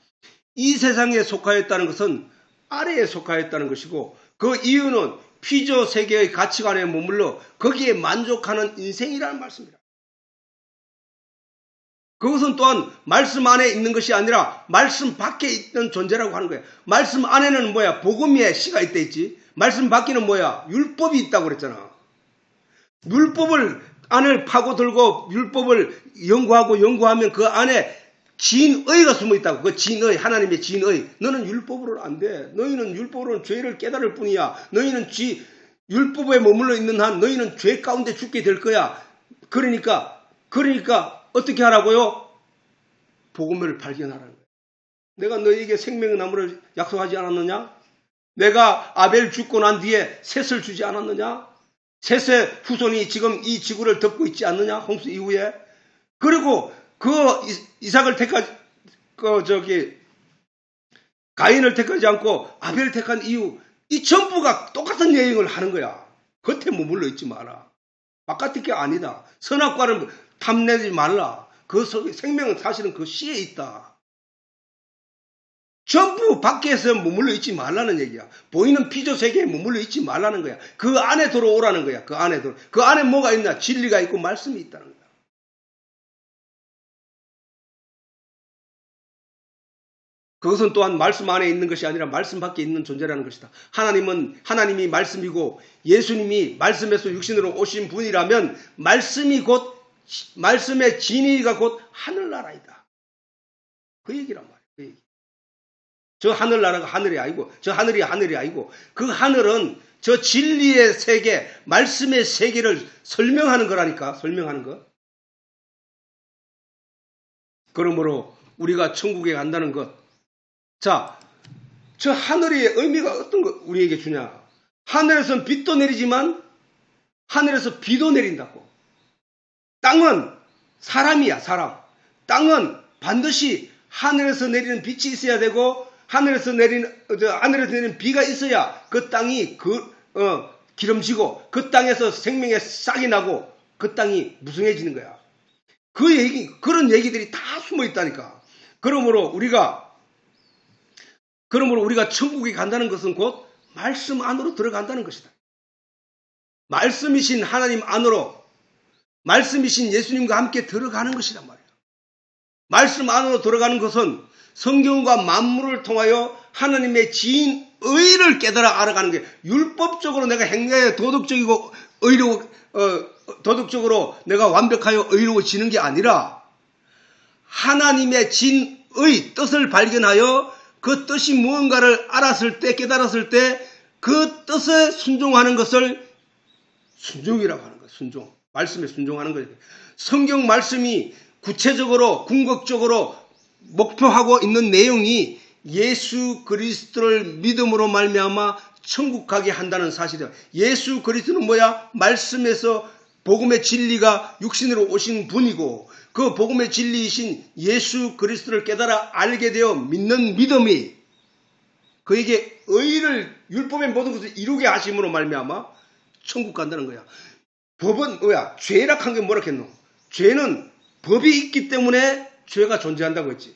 이 세상에 속하였다는 것은 아래에 속하였다는 것이고 그 이유는 피조 세계의 가치관에 머물러 거기에 만족하는 인생이라는 말씀입니다. 그것은 또한 말씀 안에 있는 것이 아니라 말씀 밖에 있는 존재라고 하는 거예요. 말씀 안에는 뭐야? 복음의 씨가 있다 있지. 말씀 밖에는 뭐야? 율법이 있다고 그랬잖아. 율법을 안을 파고들고 율법을 연구하면 그 안에 진의가 숨어 있다고. 그 진의, 하나님의 진의. 너는 율법으로는 안 돼. 너희는 율법으로는 죄를 깨달을 뿐이야. 너희는 율법에 머물러 있는 한 너희는 죄 가운데 죽게 될 거야. 그러니까 어떻게 하라고요? 복음을 발견하라는 거예요. 내가 너희에게 생명의 나무를 약속하지 않았느냐? 내가 아벨 죽고 난 뒤에 셋을 주지 않았느냐? 셋의 후손이 지금 이 지구를 덮고 있지 않느냐? 홍수 이후에. 그리고 그 이삭을 택하지, 가인을 택하지 않고 아벨을 택한 이유, 이 전부가 똑같은 여행을 하는 거야. 겉에 머물러 있지 마라. 바깥이 게 아니다. 선악과를 탐내지 말라. 그 속에 생명은 사실은 그 씨에 있다. 전부 밖에서 머물러 있지 말라는 얘기야. 보이는 피조 세계에 머물러 있지 말라는 거야. 그 안에 들어오라는 거야. 그 안에 뭐가 있나? 진리가 있고 말씀이 있다는 거야. 그것은 또한 말씀 안에 있는 것이 아니라 말씀 밖에 있는 존재라는 것이다. 하나님이 말씀이고 예수님이 말씀에서 육신으로 오신 분이라면 말씀의 진리가 곧 하늘나라이다. 그 얘기란 말이야. 그 얘기. 저 하늘나라가 하늘이 아니고 저 하늘이 아니고 그 하늘은 저 진리의 세계, 말씀의 세계를 설명하는 거라니까. 설명하는 거. 그러므로 우리가 천국에 간다는 것. 자, 저 하늘의 의미가 어떤 거 우리에게 주냐? 하늘에서는 빛도 내리지만 하늘에서 비도 내린다고. 땅은 사람이야, 사람. 땅은 반드시 하늘에서 내리는 빛이 있어야 되고 하늘에서 내리는 비가 있어야 그 땅이 기름지고 그 땅에서 생명의 싹이 나고 그 땅이 무성해지는 거야. 그런 얘기들이 다 숨어 있다니까. 그러므로 우리가 천국에 간다는 것은 곧 말씀 안으로 들어간다는 것이다. 말씀이신 하나님 안으로, 말씀이신 예수님과 함께 들어가는 것이란 말이야. 말씀 안으로 들어가는 것은 성경과 만물을 통하여 하나님의 지인 의를 깨달아 알아가는 게, 율법적으로 내가 행하여 도덕적으로 내가 완벽하여 의로워지는 게 아니라 하나님의 진의 뜻을 발견하여 그 뜻이 무언가를 알았을 때, 깨달았을 때 그 뜻에 순종하는 것을 순종이라고 하는 거예요. 순종. 말씀에 순종하는 거예요. 성경 말씀이 구체적으로 궁극적으로 목표하고 있는 내용이 예수 그리스도를 믿음으로 말미암아 천국 가게 한다는 사실이에요. 예수 그리스도는 뭐야? 말씀에서 복음의 진리가 육신으로 오신 분이고 그 복음의 진리이신 예수 그리스도를 깨달아 알게 되어 믿는 믿음이 그에게 의를, 율법의 모든 것을 이루게 하심으로 말미암아 천국 간다는 거야. 법은 뭐야? 죄락한 게 뭐라 했노? 죄는 법이 있기 때문에 죄가 존재한다고 했지.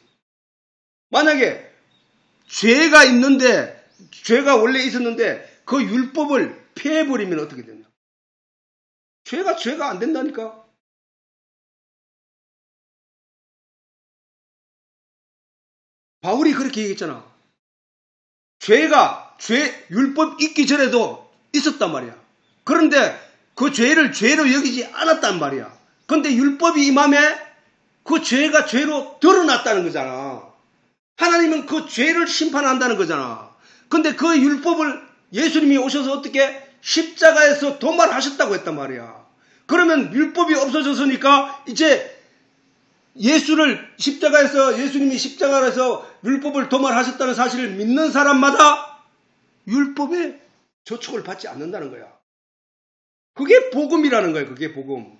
만약에 죄가 있는데, 죄가 원래 있었는데 그 율법을 폐해버리면 어떻게 되냐? 죄가 안 된다니까. 바울이 그렇게 얘기했잖아. 율법 있기 전에도 있었단 말이야. 그런데 그 죄를 죄로 여기지 않았단 말이야. 그런데 율법이 임함에 그 죄가 죄로 드러났다는 거잖아. 하나님은 그 죄를 심판한다는 거잖아. 그런데 그 율법을 예수님이 오셔서 어떻게 십자가에서 도말하셨다고 했단 말이야. 그러면 율법이 없어졌으니까 이제 예수님이 십자가에서 율법을 도말하셨다는 사실을 믿는 사람마다 율법의 저촉을 받지 않는다는 거야. 그게 복음이라는 거예요. 그게 복음.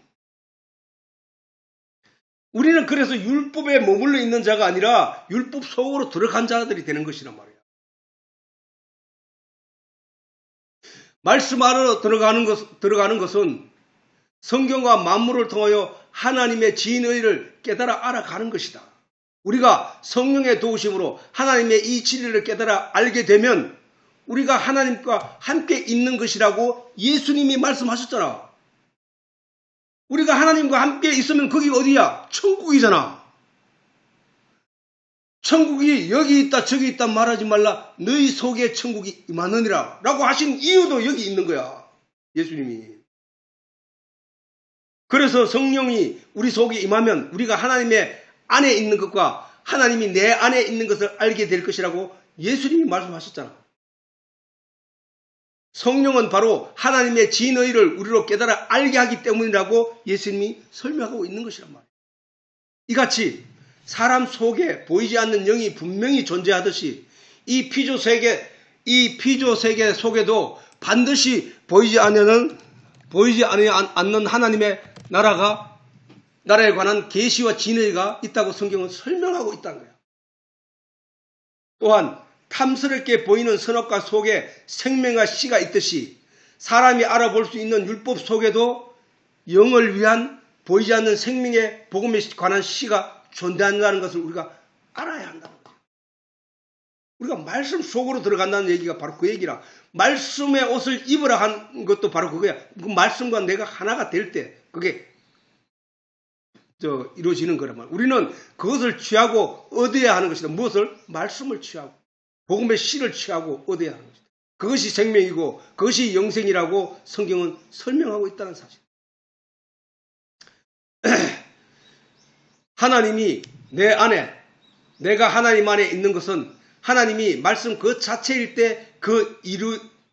우리는 그래서 율법에 머물러 있는 자가 아니라 율법 속으로 들어간 자들이 되는 것이란 말이야. 말씀 안으로 들어가는 것은 성경과 만물을 통하여 하나님의 진의를 깨달아 알아가는 것이다. 우리가 성령의 도우심으로 하나님의 이 진리를 깨달아 알게 되면 우리가 하나님과 함께 있는 것이라고 예수님이 말씀하셨잖아. 우리가 하나님과 함께 있으면 거기 어디야? 천국이잖아. 천국이 여기 있다 저기 있다 말하지 말라. 너희 속에 천국이 임하느니라 라고 하신 이유도 여기 있는 거야. 예수님이. 그래서 성령이 우리 속에 임하면 우리가 하나님의 안에 있는 것과 하나님이 내 안에 있는 것을 알게 될 것이라고 예수님이 말씀하셨잖아. 성령은 바로 하나님의 진의를 우리로 깨달아 알게 하기 때문이라고 예수님이 설명하고 있는 것이란 말이에요. 이같이 사람 속에 보이지 않는 영이 분명히 존재하듯이 이 피조 세계 속에도 반드시 보이지 않는 하나님의 나라에 관한 계시와 진의가 있다고 성경은 설명하고 있다는 거예요. 또한 탐스럽게 보이는 선악과 속에 생명과 씨가 있듯이 사람이 알아볼 수 있는 율법 속에도 영을 위한 보이지 않는 생명의 복음에 관한 시가 존재한다는 것을 우리가 알아야 한다는 거죠. 우리가 말씀 속으로 들어간다는 얘기가 바로 그 얘기라. 말씀의 옷을 입으라 한 것도 바로 그거야. 그 말씀과 내가 하나가 될 때 그게 이루어지는 거란 말이야. 우리는 그것을 취하고 얻어야 하는 것이다. 무엇을? 말씀을 취하고 복음의 씨를 취하고 얻어야 하는 것이다. 그것이 생명이고 그것이 영생이라고 성경은 설명하고 있다는 사실. 하나님이 내 안에, 내가 하나님 안에 있는 것은 하나님이 말씀 그 자체일 때 그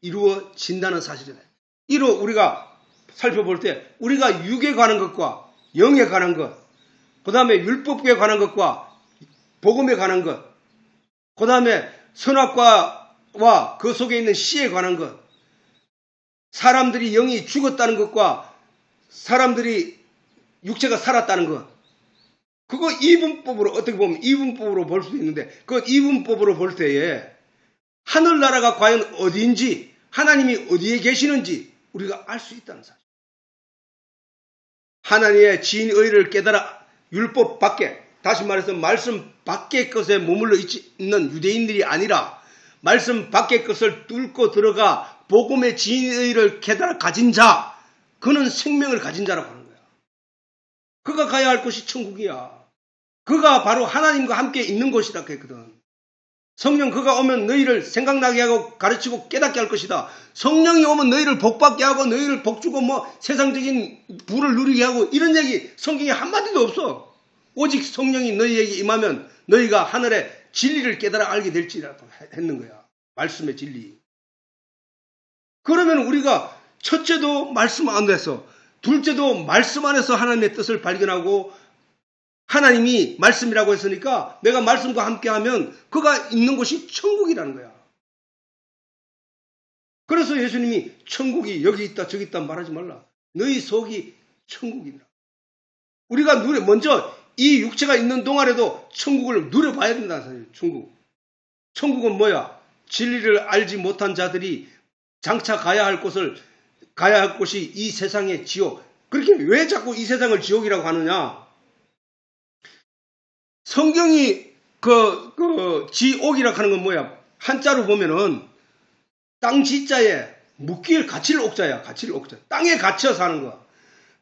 이루어진다는 사실이다. 이로 우리가 살펴볼 때 우리가 육에 관한 것과 영에 관한 것, 그 다음에 율법에 관한 것과 복음에 관한 것, 그 다음에 선악과와 그 속에 있는 씨에 관한 것, 사람들이 영이 죽었다는 것과 사람들이 육체가 살았다는 것, 그거 이분법으로 어떻게 보면 이분법으로 볼 수도 있는데 그 이분법으로 볼 때에 하늘나라가 과연 어디인지 하나님이 어디에 계시는지 우리가 알 수 있다는 사실. 하나님의 진의를 깨달아 율법 밖에, 다시 말해서 말씀 밖의 것에 머물러 있는 유대인들이 아니라 말씀 밖의 것을 뚫고 들어가 복음의 진의를 깨달아 가진 자, 그는 생명을 가진 자라고 하는 거야. 그가 가야 할 곳이 천국이야. 그가 바로 하나님과 함께 있는 곳이라고 했거든. 성령 그가 오면 너희를 생각나게 하고 가르치고 깨닫게 할 것이다. 성령이 오면 너희를 복받게 하고 너희를 복주고 세상적인 부를 누리게 하고 이런 얘기 성경에 한마디도 없어. 오직 성령이 너희에게 임하면 너희가 하늘의 진리를 깨달아 알게 될지라고 했는 거야. 말씀의 진리. 그러면 우리가 첫째도 말씀 안에서, 둘째도 말씀 안에서 하나님의 뜻을 발견하고 하나님이 말씀이라고 했으니까 내가 말씀과 함께하면 그가 있는 곳이 천국이라는 거야. 그래서 예수님이 천국이 여기 있다 저기 있다 말하지 말라. 너희 속이 천국이라. 우리가 먼저 이 육체가 있는 동안에도 천국을 누려봐야 된다는 사실이에요. 천국. 천국은 뭐야? 진리를 알지 못한 자들이 장차 가야 할 곳이 이 세상의 지옥. 그렇게 왜 자꾸 이 세상을 지옥이라고 하느냐? 성경이 지옥이라고 하는 건 뭐야? 한자로 보면은 땅 지자에 묵길 갇힐 옥자야. 갇힐 옥자. 땅에 갇혀 사는 거야.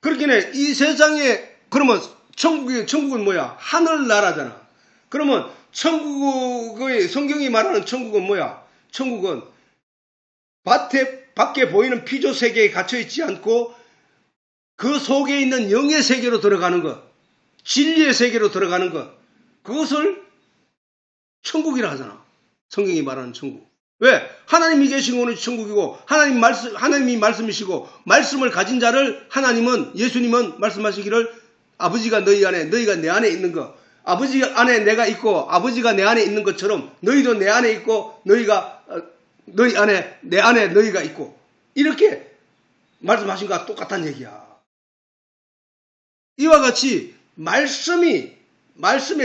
그렇게 이 세상에 그러면 천국은 뭐야? 하늘나라잖아. 그러면 천국의 성경이 말하는 천국은 뭐야? 천국은 밖에 보이는 피조 세계에 갇혀 있지 않고 그 속에 있는 영의 세계로 들어가는 것, 진리의 세계로 들어가는 것, 그것을 천국이라 하잖아. 성경이 말하는 천국. 왜? 하나님이 계신 곳은 천국이고 하나님이 말씀이시고 말씀을 가진 자를 하나님은 예수님은 말씀하시기를 아버지가 너희 안에 너희가 내 안에 있는 것, 아버지 안에 내가 있고 아버지가 내 안에 있는 것처럼 너희도 내 안에 있고 너희가 너희 안에 내 안에 너희가 있고 이렇게 말씀하신 것과 똑같은 얘기야. 이와 같이 말씀의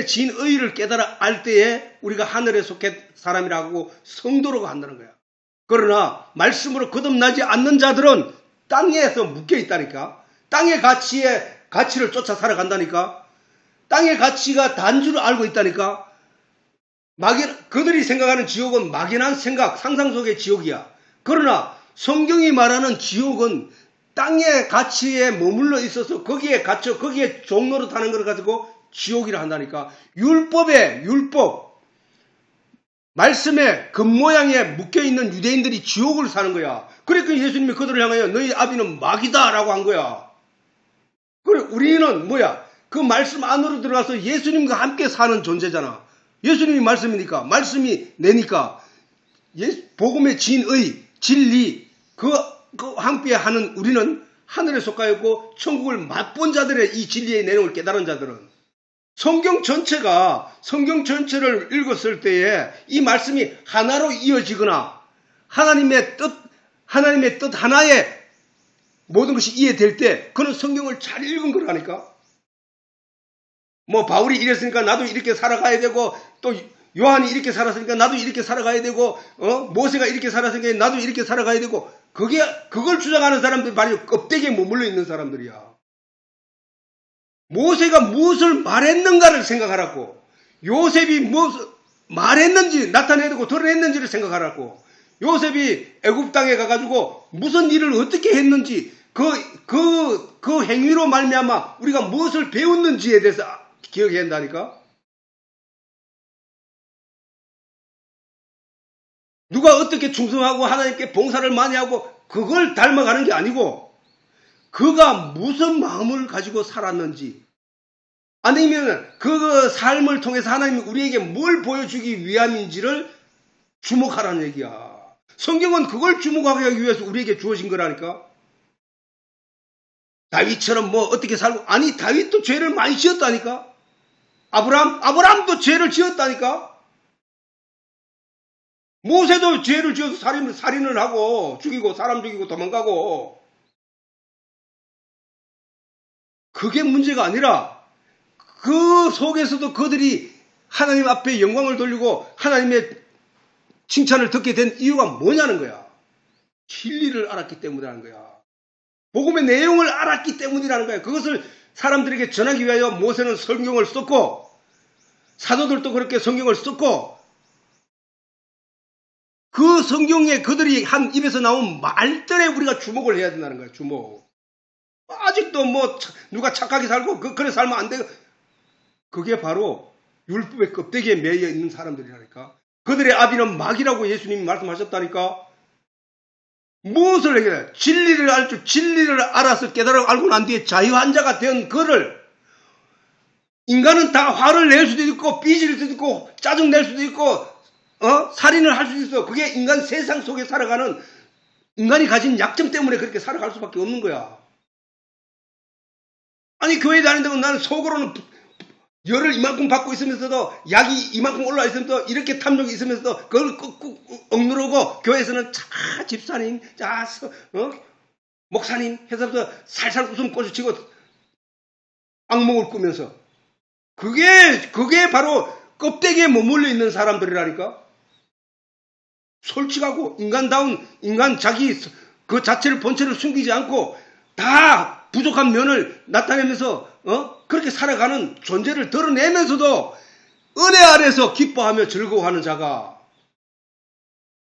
진의를 깨달아 알 때에 우리가 하늘에 속한 사람이라고 성도라고 한다는 거야. 그러나 말씀으로 거듭나지 않는 자들은 땅에서 묶여 있다니까. 땅의 가치를 쫓아 살아간다니까. 땅의 가치가 단줄 알고 있다니까. 그들이 생각하는 지옥은 막연한 생각, 상상 속의 지옥이야. 그러나 성경이 말하는 지옥은 땅의 가치에 머물러 있어서 거기에 갇혀 거기에 종로로 타는 걸 가지고 지옥이라 한다니까. 율법 말씀의 겉모양에 묶여있는 유대인들이 지옥을 사는 거야. 그러니까 예수님이 그들을 향하여 너희 아비는 마귀다 라고 한 거야. 그래 우리는 뭐야? 그 말씀 안으로 들어가서 예수님과 함께 사는 존재잖아. 예수님이 말씀이니까, 말씀이 내니까 복음의 진의, 진리 그 함께 하는 우리는 하늘에 속하였고 천국을 맛본 자들의 이 진리의 내용을 깨달은 자들은 성경 전체를 읽었을 때에 이 말씀이 하나로 이어지거나 하나님의 뜻 하나에 모든 것이 이해될 때 그는 성경을 잘 읽은 거라니까. 바울이 이랬으니까 나도 이렇게 살아가야 되고 또 요한이 이렇게 살았으니까 나도 이렇게 살아가야 되고 모세가 이렇게 살았으니까 나도 이렇게 살아가야 되고 그걸 주장하는 사람들이 바로 껍데기에 머물러 있는 사람들이야. 모세가 무엇을 말했는가를 생각하라고. 요셉이 무엇을 말했는지 나타내고 드러냈는지를 생각하라고. 요셉이 애굽 땅에 가가지고 무슨 일을 어떻게 했는지 그 행위로 말미암아 우리가 무엇을 배웠는지에 대해서 기억해야 한다니까. 누가 어떻게 충성하고 하나님께 봉사를 많이 하고 그걸 닮아가는 게 아니고 그가 무슨 마음을 가지고 살았는지 아니면 그 삶을 통해서 하나님이 우리에게 뭘 보여주기 위함인지를 주목하라는 얘기야. 성경은 그걸 주목하기 위해서 우리에게 주어진 거라니까. 다윗처럼 뭐 어떻게 살고, 아니 다윗도 죄를 많이 지었다니까. 아브라함도 죄를 지었다니까. 모세도 죄를 지어서 살인을 하고 죽이고 사람 죽이고 도망가고. 그게 문제가 아니라 그 속에서도 그들이 하나님 앞에 영광을 돌리고 하나님의 칭찬을 듣게 된 이유가 뭐냐는 거야. 진리를 알았기 때문이라는 거야. 복음의 내용을 알았기 때문이라는 거야. 그것을 사람들에게 전하기 위하여 모세는 성경을 썼고 사도들도 그렇게 성경을 썼고 그 성경에 그들이 한 입에서 나온 말들에 우리가 주목을 해야 된다는 거야. 주목. 아직도 뭐 누가 착하게 살고 그래 살면 안 돼요. 그게 바로 율법의 껍데기에 매여 있는 사람들이라니까. 그들의 아비는 마귀라고 예수님이 말씀하셨다니까. 무엇을 얘기해? 진리를 알 줄, 진리를 알아서 깨달아 알고 난 뒤에 자유한 자가 된 그를 인간은 다 화를 낼 수도 있고 삐질 수도 있고 짜증 낼 수도 있고 살인을 할 수도 있어. 그게 인간 세상 속에 살아가는 인간이 가진 약점 때문에 그렇게 살아갈 수밖에 없는 거야. 아니 교회 다닌다고 나는 속으로는 열을 이만큼 받고 있으면서도 약이 이만큼 올라와 있으면서 이렇게 탐욕이 있으면서도 그걸 꾹꾹 억누르고 교회에서는 집사님, 목사님 해서부터 살살 웃음 꼬집치고 악몽을 꾸면서 그게 바로 껍데기에 머물러 있는 사람들이라니까. 솔직하고 인간다운 인간 자기 그 자체를 본체를 숨기지 않고 다 부족한 면을 나타내면서 그렇게 살아가는 존재를 드러내면서도 은혜 아래서 기뻐하며 즐거워하는 자가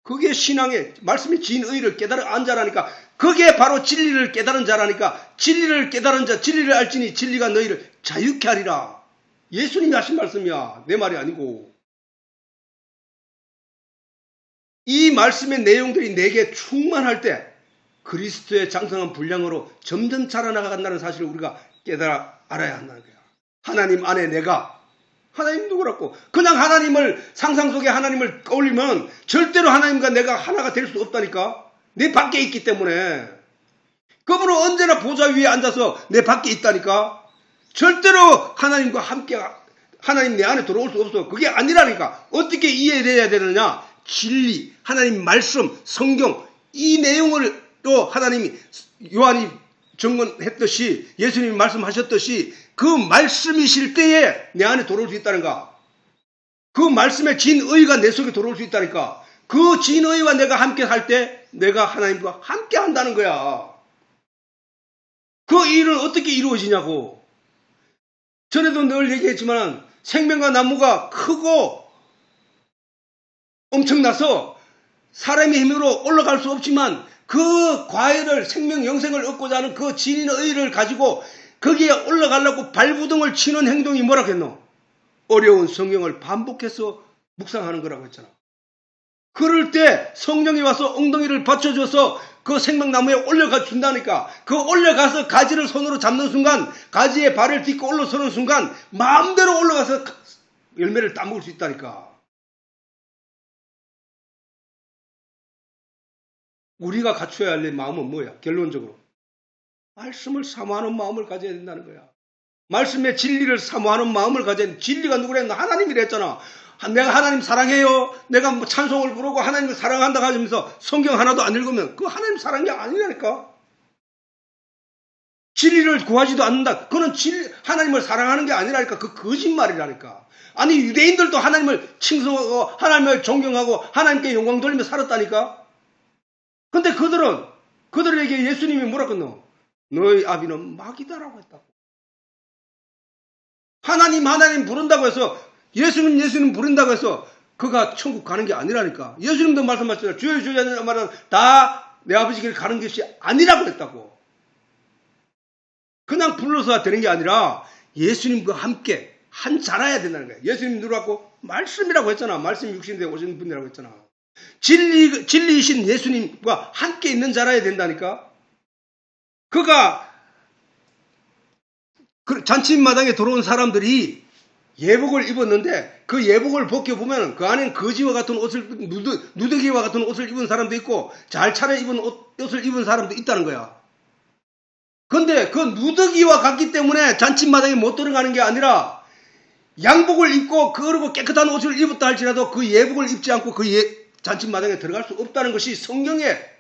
그게 신앙의 말씀이 진의를 깨달아 안 자라니까. 그게 바로 진리를 깨달은 자라니까. 진리를 깨달은 자 진리를 알지니 진리가 너희를 자유케 하리라. 예수님이 하신 말씀이야. 내 말이 아니고. 이 말씀의 내용들이 내게 충만할 때 그리스도의 장성한 분량으로 점점 자라나간다는 사실을 우리가 깨달아 알아야 한다는 거야. 하나님 안에 내가 하나님 누구라고 그냥 하나님을 상상 속에 하나님을 떠올리면 절대로 하나님과 내가 하나가 될 수 없다니까. 내 밖에 있기 때문에. 그분은 언제나 보좌 위에 앉아서 내 밖에 있다니까. 절대로 하나님과 함께 하나님 내 안에 들어올 수 없어. 그게 아니라니까. 어떻게 이해해야 되느냐. 진리, 하나님 말씀, 성경 이 내용을 또 하나님이 요한이 증언했듯이 예수님이 말씀하셨듯이 그 말씀이실 때에 내 안에 들어올 수 있다는가. 그 말씀의 진의가 내 속에 들어올 수 있다니까. 그 진의와 내가 함께 살 때 내가 하나님과 함께 한다는 거야. 그 일은 어떻게 이루어지냐고. 전에도 늘 얘기했지만 생명과 나무가 크고 엄청나서 사람의 힘으로 올라갈 수 없지만 그 과일을 생명 영생을 얻고자 하는 그 진리의 의를 가지고 거기에 올라가려고 발부둥을 치는 행동이 뭐라고 했노? 어려운 성경을 반복해서 묵상하는 거라고 했잖아. 그럴 때 성령이 와서 엉덩이를 받쳐줘서 그 생명나무에 올라가 준다니까. 그 올라가서 가지를 손으로 잡는 순간 가지에 발을 딛고 올라서는 순간 마음대로 올라가서 열매를 따먹을 수 있다니까. 우리가 갖춰야 할 마음은 뭐야? 결론적으로 말씀을 사모하는 마음을 가져야 된다는 거야. 말씀의 진리를 사모하는 마음을 가져야 돼. 진리가 누구랬나? 하나님이라 했잖아. 내가 하나님 사랑해요. 내가 뭐 찬송을 부르고 하나님을 사랑한다 하면서 성경 하나도 안 읽으면 그 하나님 사랑이 아니라니까. 진리를 구하지도 않는다. 그거는 하나님을 사랑하는 게 아니라니까. 그 거짓말이라니까. 아니 유대인들도 하나님을 칭송하고 하나님을 존경하고 하나님께 영광 돌리며 살았다니까. 근데 그들에게 예수님이 뭐라고 했노? 너희 아비는 마귀다라고 했다고. 하나님 부른다고 해서 예수님 부른다고 해서 그가 천국 가는 게 아니라니까. 예수님도 말씀하셨잖아요. 주여 주여 하는 말은 다 내 아버지 길 가는 것이 아니라고 했다고. 그냥 불러서 되는 게 아니라 예수님과 함께 한 자라야 된다는 거예요. 예수님 누구라고? 말씀이라고 했잖아. 말씀이 육신에 오신 분이라고 했잖아. 진리이신 예수님과 함께 있는 자라야 된다니까. 그가 잔치마당에 들어온 사람들이 예복을 입었는데 그 예복을 벗겨보면 그 안엔 거지와 같은 옷을, 누더기와 같은 옷을 입은 사람도 있고 잘 차려입은 옷을 입은 사람도 있다는 거야. 근데 그 누더기와 같기 때문에 잔치마당에 못 들어가는 게 아니라 양복을 입고 그리고 깨끗한 옷을 입었다 할지라도 그 예복을 입지 않고 그 잔치마당에 들어갈 수 없다는 것이 성경의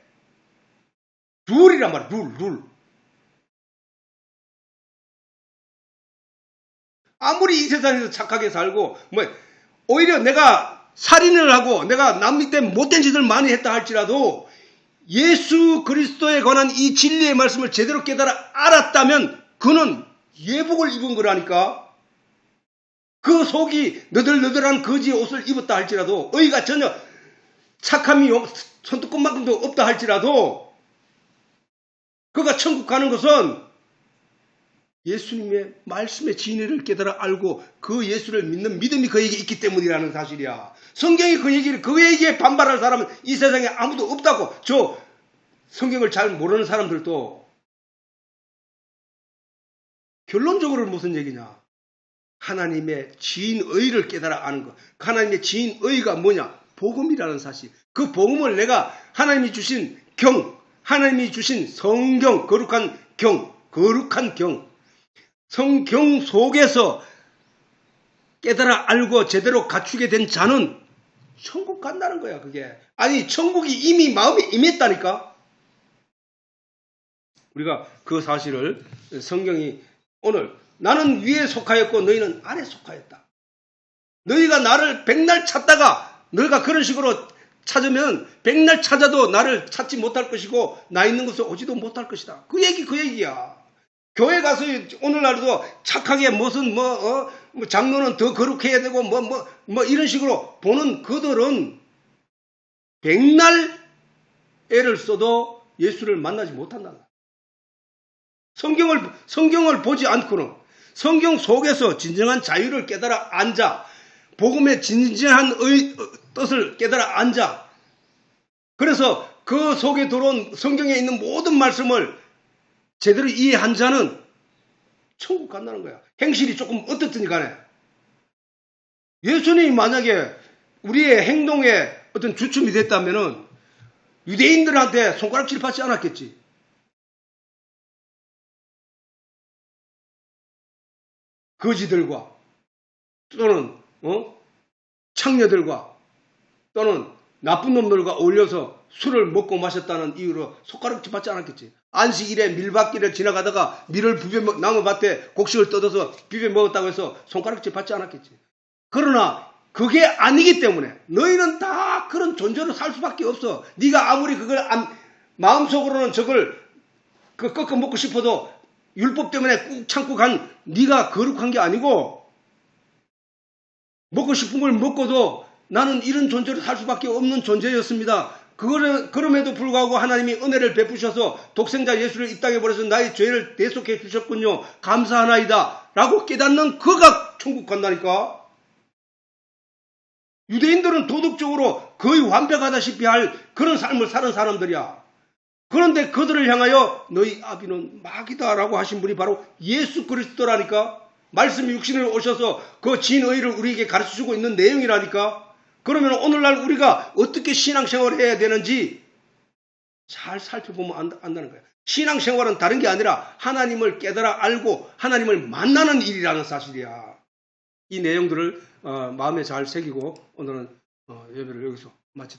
룰이란 말이야. 룰. 아무리 이 세상에서 착하게 살고 오히려 내가 살인을 하고 내가 남 밑에 못된 짓을 많이 했다 할지라도 예수 그리스도에 관한 이 진리의 말씀을 제대로 깨달아 알았다면 그는 예복을 입은 거라니까. 그 속이 너덜너덜한 거지의 옷을 입었다 할지라도 의가 전혀 착함이 손톱끝만큼도 없다 할지라도 그가 천국 가는 것은 예수님의 말씀의 진리를 깨달아 알고 그 예수를 믿는 믿음이 그에게 있기 때문이라는 사실이야. 성경이 그 얘기에 반발할 사람은 이 세상에 아무도 없다고. 저 성경을 잘 모르는 사람들도 결론적으로 무슨 얘기냐? 하나님의 진의를 깨달아 아는 것. 하나님의 진의가 뭐냐? 복음이라는 사실. 그 복음을 내가 하나님이 주신 하나님이 주신 성경, 거룩한 경, 성경 속에서 깨달아 알고 제대로 갖추게 된 자는 천국 간다는 거야, 그게. 아니, 천국이 이미 마음에 임했다니까? 우리가 그 사실을 성경이 오늘 나는 위에 속하였고 너희는 아래 속하였다. 너희가 나를 백날 찾다가 너희가 그런 식으로 찾으면 백날 찾아도 나를 찾지 못할 것이고 나 있는 곳에 오지도 못할 것이다. 그 얘기야. 교회 가서 오늘날도 착하게 무슨 장로는 더 거룩해야 되고 이런 식으로 보는 그들은 백날 애를 써도 예수를 만나지 못한다. 성경을 보지 않고는 성경 속에서 진정한 자유를 깨달아 앉아 복음의 진정한 뜻을 깨달아 앉아 그래서 그 속에 들어온 성경에 있는 모든 말씀을 제대로 이해한 자는 천국 간다는 거야. 행실이 조금 어떻든지 간에. 예수님이 만약에 우리의 행동에 어떤 주춤이 됐다면은 유대인들한테 손가락질 받지 않았겠지. 거지들과 또는 창녀들과 또는 나쁜 놈들과 어울려서 술을 먹고 마셨다는 이유로 손가락질 받지 않았겠지. 안식일에 밀밭길을 지나가다가 밀을 나무밭에 곡식을 뜯어서 비벼 먹었다고 해서 손가락질 받지 않았겠지. 그러나 그게 아니기 때문에 너희는 다 그런 존재로 살 수밖에 없어. 네가 아무리 그걸 마음속으로는 저걸 꺾어 먹고 싶어도 율법 때문에 꾹 참고 간 네가 거룩한 게 아니고 먹고 싶은 걸 먹고도 나는 이런 존재로 살 수밖에 없는 존재였습니다. 그럼에도 불구하고 하나님이 은혜를 베푸셔서 독생자 예수를 이 땅에 보내서 나의 죄를 대속해 주셨군요. 감사하나이다. 라고 깨닫는 그가 천국 간다니까. 유대인들은 도덕적으로 거의 완벽하다시피 할 그런 삶을 사는 사람들이야. 그런데 그들을 향하여 너희 아비는 마귀다라고 하신 분이 바로 예수 그리스도라니까. 말씀이 육신으로 오셔서 그 진의를 우리에게 가르쳐주고 있는 내용이라니까. 그러면 오늘날 우리가 어떻게 신앙생활을 해야 되는지 잘 살펴보면 안다는 거예요. 신앙생활은 다른 게 아니라 하나님을 깨달아 알고 하나님을 만나는 일이라는 사실이야. 이 내용들을 마음에 잘 새기고 오늘은 예배를 여기서 마치도록 하겠습니다.